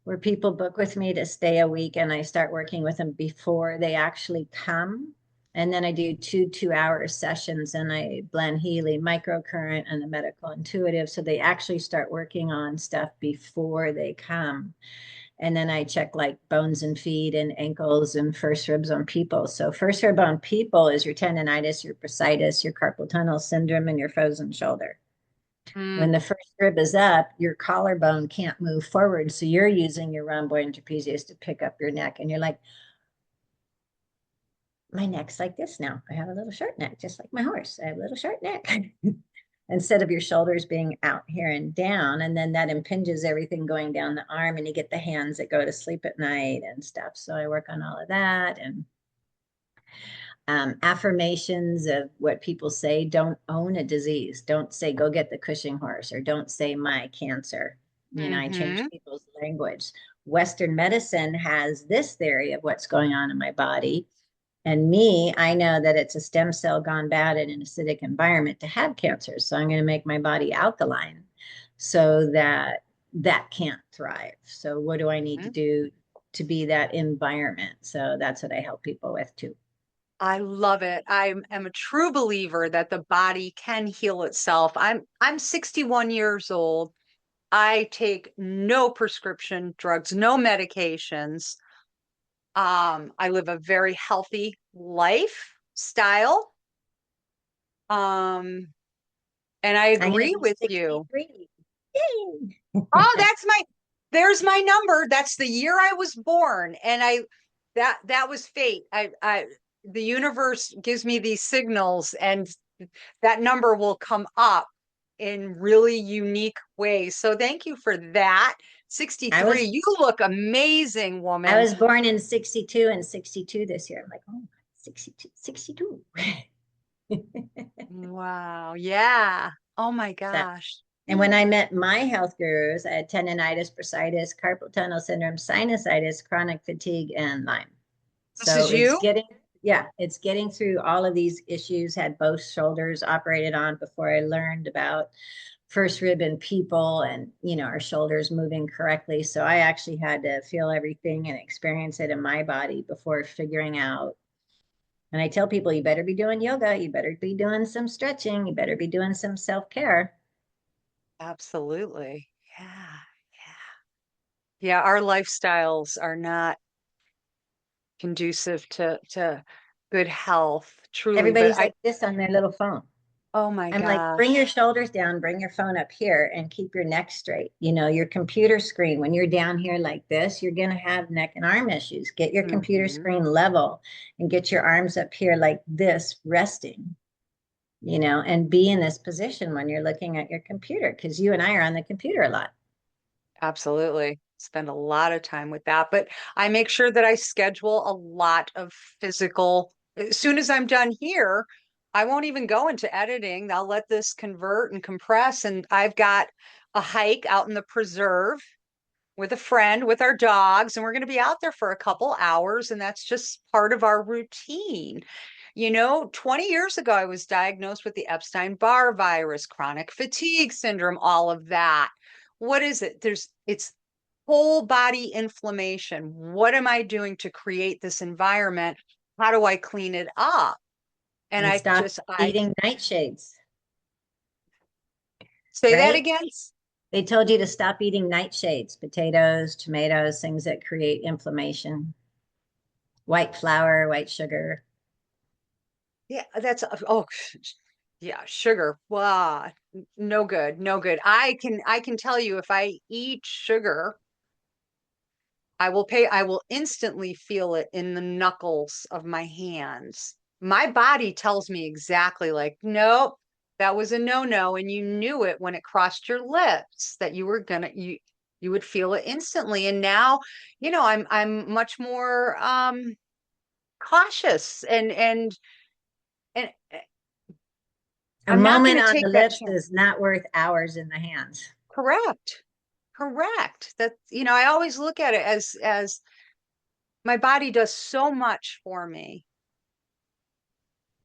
where people book with me to stay a week, and I start working with them before they actually come. And then I do 2 2-hour sessions, and I blend Healy microcurrent and the medical intuitive. So they actually start working on stuff before they come. And then I check like bones and feet and ankles and first ribs on people. So first rib on people is your tendonitis, your bursitis, your carpal tunnel syndrome, and your frozen shoulder. Mm. When the first rib is up, your collarbone can't move forward. So you're using your rhomboid and trapezius to pick up your neck. And you're like, my neck's like this now. I have a little short neck, just like my horse. I have a little short neck. Instead of your shoulders being out here and down. And then that impinges everything going down the arm, and you get the hands that go to sleep at night and stuff. So I work on all of that, and affirmations of what people say. Don't own a disease. Don't say, go get the Cushing horse, or don't say my cancer. I change Hmm. people's language. Western medicine has this theory of what's going on in my body. And me, I know that it's a stem cell gone bad in an acidic environment to have cancer. So I'm going to make my body alkaline so that that can't thrive. So what do I need to do to be that environment? So that's what I help people with too. I love it. I am a true believer that the body can heal itself. I'm 61 years old. I take no prescription drugs, no medications. I live a very healthy lifestyle. Um, and I I'm going to agree be with you. 63. Yay! Oh, there's my number. That's the year I was born. And that was fate. The universe gives me these signals, and that number will come up in really unique ways. So thank you for that. I 63. was You look amazing, I woman. was born in 62 and 62 this year. I'm like, oh, 62, 62. Wow. Yeah. Oh my So, gosh. and when I met my health gurus, I had tendonitis, bursitis, carpal tunnel syndrome, sinusitis, chronic fatigue, and Lyme. This So is you? it's getting through all of these issues. Had both shoulders operated on before I learned about first rib in people, and our shoulders moving correctly. So I actually had to feel everything and experience it in my body before figuring out. And I tell people, you better be doing yoga, you better be doing some stretching, you better be doing some self-care. Absolutely. Yeah, our lifestyles are not conducive to good health, truly. But Everybody's like this on their little phone. oh my I'm like, bring your gosh. shoulders down, bring your phone up here, and keep your neck straight. You know, your computer screen, when you're down here like this, you're going to have neck and arm issues. Get your computer Hmm. screen level and get your arms up here like this, resting, you know, and be in this position when you're looking at your computer, because you and I are on the computer a lot. Absolutely. Spend a lot of time with that. But I make sure that I schedule a lot of physical. As soon as I'm done here, I won't even go into editing. I'll let this convert and compress. And I've got a hike out in the preserve with a friend with our dogs, and we're going to be out there for a couple hours. And that's just part of our routine. 20 years ago, I was diagnosed with the Epstein-Barr virus, chronic fatigue syndrome, all of that. What is it? It's whole body inflammation. What am I doing to create this environment? How do I clean it up? And And stop I eating nightshades, say that right? again. They told you to stop eating nightshades, potatoes, tomatoes, things that create inflammation, white flour, white sugar. Yeah, oh, yeah, sugar. Wow, no good, no good. I can tell you if I eat sugar, I will instantly feel it in the knuckles of my hands. My body tells me exactly like, nope, that was a no-no. And you knew it when it crossed your lips that you would feel it instantly. And now, I'm much more cautious and A I'm not moment going to on take the that lips chance. is not worth hours in the hands. Correct. Correct. That, I always look at it as my body does so much for me,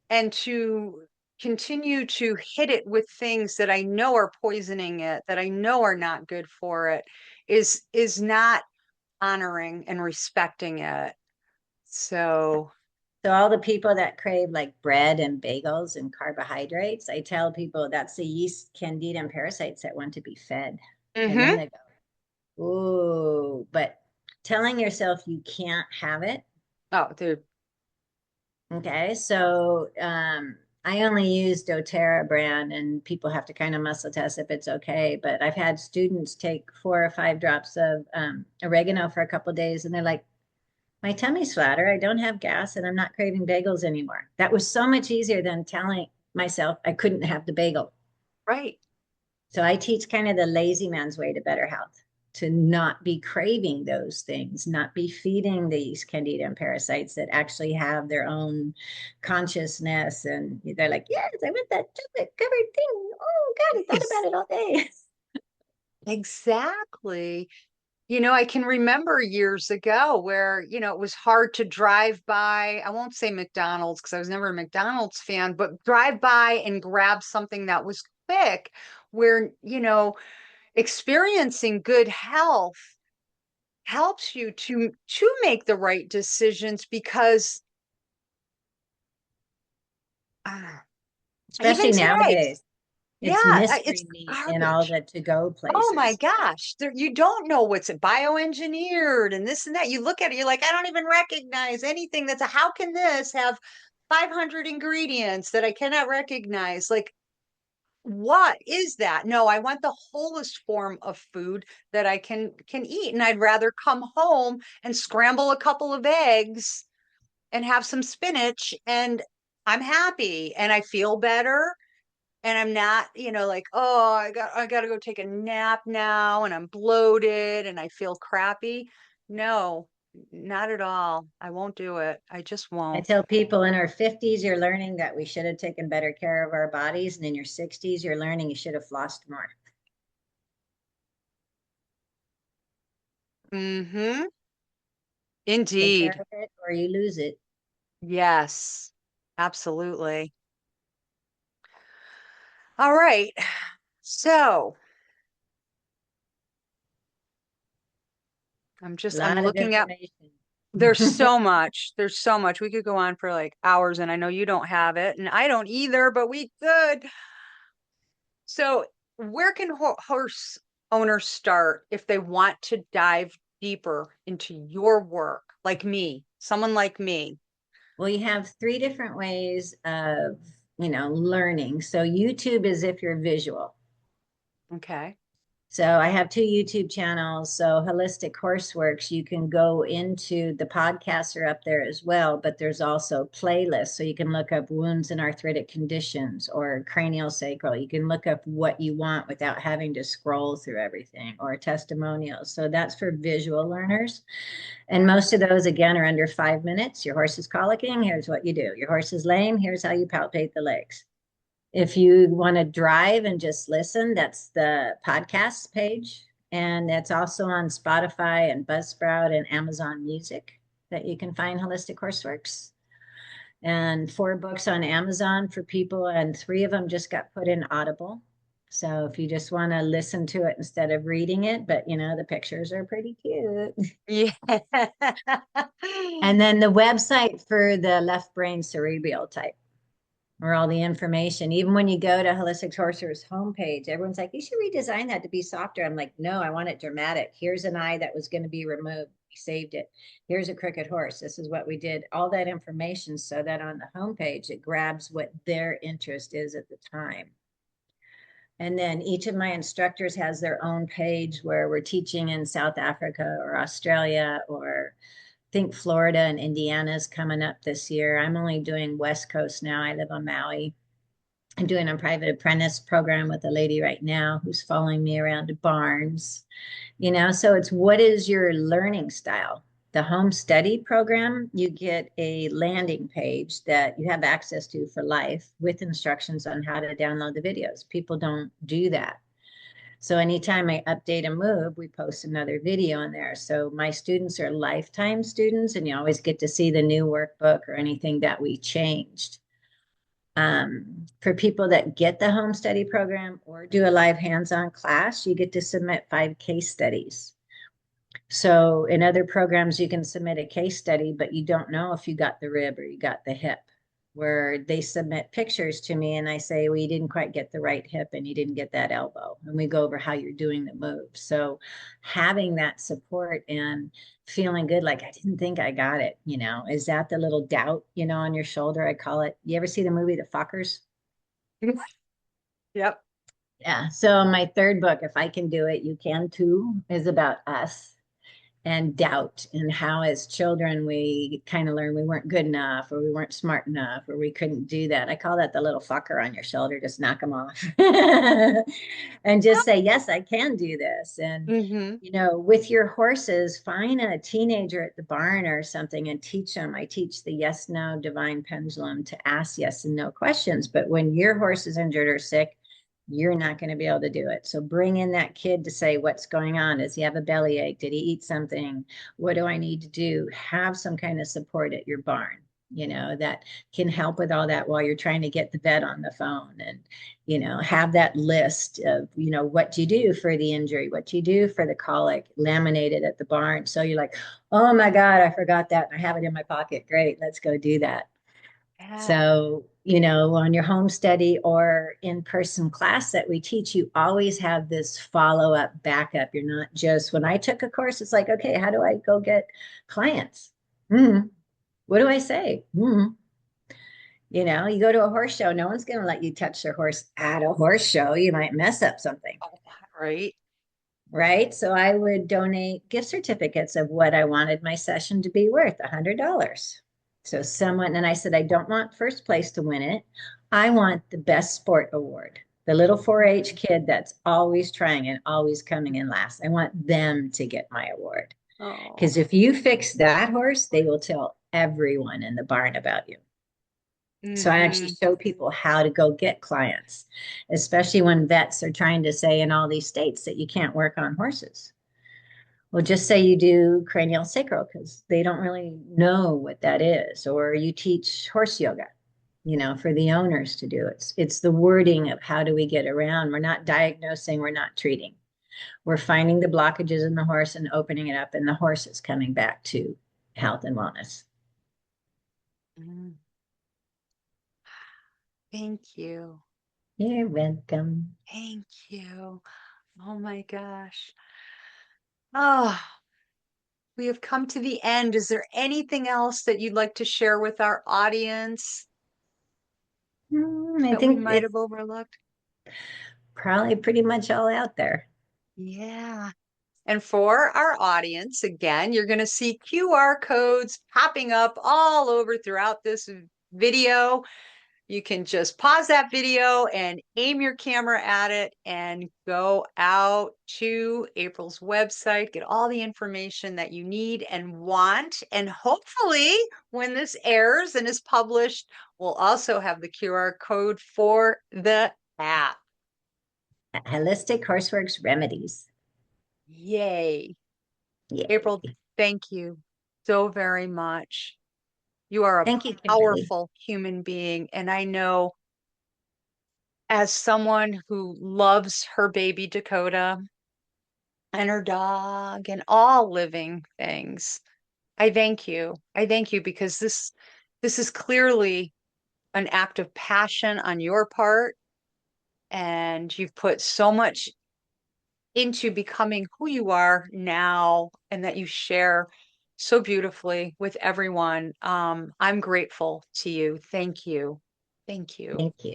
and to continue to hit it with things that I know are poisoning it, that I know are not good for it, is not honoring and respecting it. So, So all the people that crave like bread and bagels and carbohydrates, I tell people that's the yeast, candida, and parasites that want to be fed. And then hmm they go, ooh, but telling yourself you can't have it. oh, dude, Okay, so I only use doTERRA brand, and people have to kind of muscle test if it's okay. But I've had students take 4 or 5 drops of oregano for a couple of days, and they're like, "My tummy's flatter. I don't have gas, and I'm not craving bagels anymore." That was so much easier than telling myself I couldn't have the bagel. right. So I teach kind of the lazy man's way to better health, to not be craving those things, not be feeding these candida and parasites that actually have their own consciousness. And they're like, yes, I want that chocolate covered thing. Oh God, I thought Ex- about it all day. Exactly. I can remember years ago where, it was hard to drive by. I won't say McDonald's because I was never a McDonald's fan, but drive by and grab something that was quick, where, experiencing good health helps you to make the right decisions because even Especially today, nowadays, it's yeah, it's mystery meat in all garbage. the to-go Oh my places. gosh, you don't know what's bioengineered and this and that. You look at it, you're like, I don't even recognize anything how can this have 500 ingredients that I cannot recognize? Like, what is that? No, I want the wholest form of food that I can eat. And I'd rather come home and scramble a couple of eggs and have some spinach, and I'm happy and I feel better, and I'm not, like, oh, I got to go take a nap now and I'm bloated and I feel crappy. No, not at all. I won't do it. I just I won't. tell people in our 50s, you're learning that we should have taken better care of our bodies. And in your 60s, you're learning you should have flossed more. Mm-hmm. Take care Indeed. of it or you lose it. Yes, absolutely. All right. So A I'm lot of looking at, information. there's so much. There's so much. We could go on for like hours, and I know you don't have it, and I don't either, but we could. So, where can horse owners start if they want to dive deeper into your work, like me, someone like me? Well, you have three different ways of, learning. So YouTube is if you're visual. Okay. So I have two YouTube channels. So Holistic Horseworks, you can go into the podcasts are up there as well, but there's also playlists. So you can look up wounds and arthritic conditions or cranial sacral. You can look up what you want without having to scroll through everything or testimonials. So that's for visual learners. And most of those, again, are under 5 minutes. Your horse is colicking. Here's what you do. Your horse is lame. Here's how you palpate the legs. If you want to drive and just listen, that's the podcast page. And that's also on Spotify and Buzzsprout and Amazon Music that you can find Holistic Horseworks. And 4 books on Amazon for people, and 3 of them just got put in Audible. So if you just want to listen to it instead of reading it, but the pictures are pretty cute. Yeah. And then the website for the left brain cerebral type, or all the information. Even when you go to Holistic Sorcerer's homepage, everyone's like, you should redesign that to be softer. I'm like, no, I want it dramatic. Here's an eye that was going to be removed. We saved it. Here's a crooked horse. This is what we did. All that information so that on the homepage, it grabs what their interest is at the time. And then each of my instructors has their own page where we're teaching in South Africa or Australia, or think Florida and Indiana is coming up this year. I'm only doing West Coast now. I live on Maui. I'm doing a private apprentice program with a lady right now who's following me around to barns. So it's what is your learning style? The home study program, you get a landing page that you have access to for life with instructions on how to download the videos. People don't do that. So anytime I update a move, we post another video in there. So my students are lifetime students, and you always get to see the new workbook or anything that we changed. For people that get the home study program or do a live hands-on class, you get to submit 5 case studies. So in other programs, you can submit a case study, but you don't know if you got the rib or you got the hip, where they submit pictures to me and I say, well, you didn't quite get the right hip and you didn't get that elbow. And we go over how you're doing the move. So having that support and feeling good, like I didn't think I got it, is that the little doubt, on your shoulder? I call it. You ever see the movie The Fockers? Yep. Yeah. So my 3rd book, If I Can Do It, You Can Too, is about us and doubt, and how as children we kind of learned we weren't good enough or we weren't smart enough or we couldn't do that. I call that the little fucker on your shoulder. Just knock them off and just say, yes, I can do this. And Mm-hmm. with your horses, find a teenager at the barn or something and teach them. I teach the yes no divine pendulum to ask yes and no questions. But when your horse is injured or sick, you're not going to be able to do it. So bring in that kid to say, what's going on? Does he have a bellyache? Did he eat something? What do I need to do? Have some kind of support at your barn, that can help with all that while you're trying to get the vet on the phone. And, have that list of, what you do for the injury, what you do for the colic, laminated at the barn. So you're like, oh my God, I forgot that. I have it in my pocket. Great. Let's go do that. Yeah. So, on your home study or in-person class that we teach, you always have this follow-up backup. You're not just, when I took a course, it's like, okay, how do I go get clients? What do I say? You go to a horse show, no one's going to let you touch their horse at a horse show. You might mess up something. Right. Right. So I would donate gift certificates of what I wanted my session to be worth, $100. So someone, and I said, I don't want first place to win it. I want the best sport award. The little 4-H kid that's always trying and always coming in last. I want them to get my award. Oh. Because if you fix that horse, they will tell everyone in the barn about you. So I actually show people how to go get clients, especially when vets are trying to say in all these states that you can't work on horses. Well, just say you do cranial sacral because they don't really know what that is, or you teach horse yoga, for the owners to do. It's the wording of how do we get around. We're not diagnosing, we're not treating. We're finding the blockages in the horse and opening it up, and the horse is coming back to health and wellness. Mm. Thank you. You're welcome. Thank you. Oh my gosh. Oh, we have come to the end. Is there anything else that you'd like to share with our audience I that we think might it's have overlooked? probably pretty much all out there. Yeah. And for our audience, again, you're going to see QR codes popping up all over throughout this video. You can just pause that video and aim your camera at it and go out to April's website, get all the information that you need and want. And hopefully, when this airs and is published, we'll also have the QR code for the app. Holistic Horseworks Remedies. Yay. Yay. April, thank you so very much. You are a Thank you, Kimberly. powerful human being. And I know as someone who loves her baby Dakota and her dog and all living things, I thank you. I thank you because this is clearly an act of passion on your part. And you've put so much into becoming who you are now and that you share so beautifully with everyone. I'm grateful to you. Thank you. Thank you. Thank you.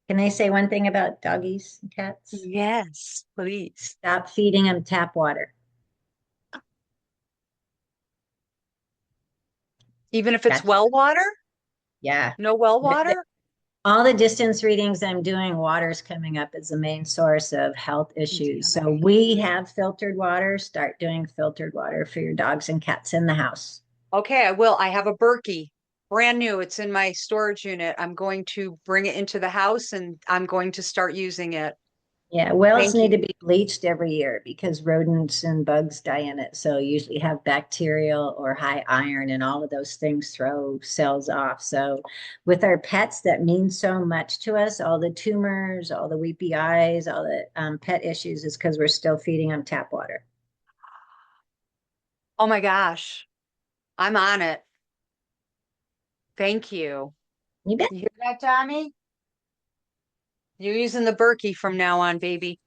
Can I say one thing about doggies and cats? Yes, please. Stop feeding them tap water. Even if it's Gotcha. well water? Yeah. No well water? All the distance readings I'm doing, water's coming up as the main source of health issues. So we have filtered water. Start doing filtered water for your dogs and cats in the house. Okay, I will. I have a Berkey, brand new. It's in my storage unit. I'm going to bring it into the house and I'm going to start using it. Yeah, wells Thank need to you. be bleached every year because rodents and bugs die in it. So usually have bacterial or high iron, and all of those things throw cells off. So with our pets, that means so much to us. All the tumors, all the weepy eyes, all the pet issues is because we're still feeding them tap water. Oh my gosh, I'm on it. Thank you. You bet. You hear that, Tommy? You're using the Berkey from now on, baby.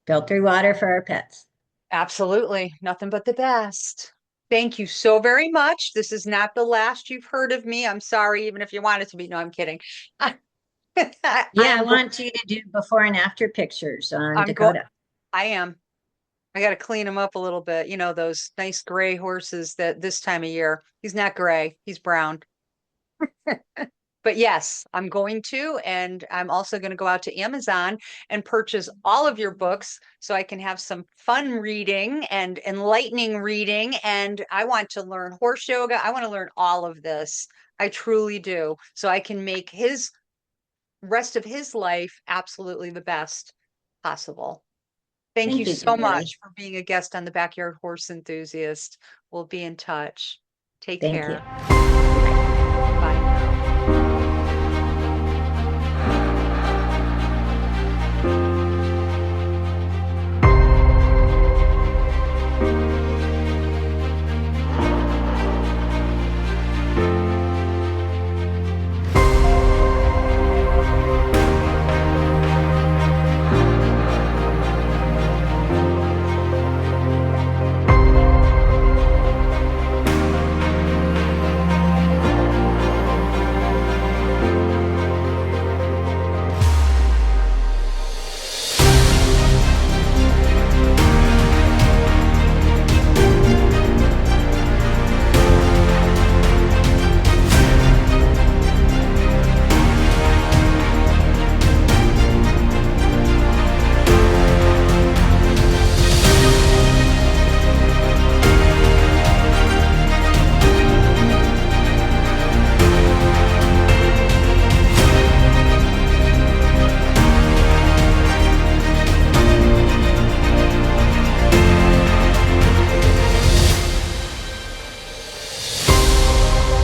Filtered water for our pets. Absolutely. Nothing but the best. Thank you so very much. This is not the last you've heard of me. I'm sorry, even if you want it to be. No, I'm kidding. Yeah, I want you to do before and after pictures on I'm go Dakota. I am. I got to clean him up a little bit. You know, those nice gray horses that this time of year. He's not gray, he's brown. But yes, I'm going to, and I'm also going to go out to Amazon and purchase all of your books so I can have some fun reading and enlightening reading. And I want to learn horse yoga. I want to learn all of this. I truly do. So I can make his rest of his life absolutely the best possible. Thank you Thank you, so Kimberly. much for being a guest on the Backyard Horse Enthusiast. We'll be in touch. Take Thank you. care. Bye.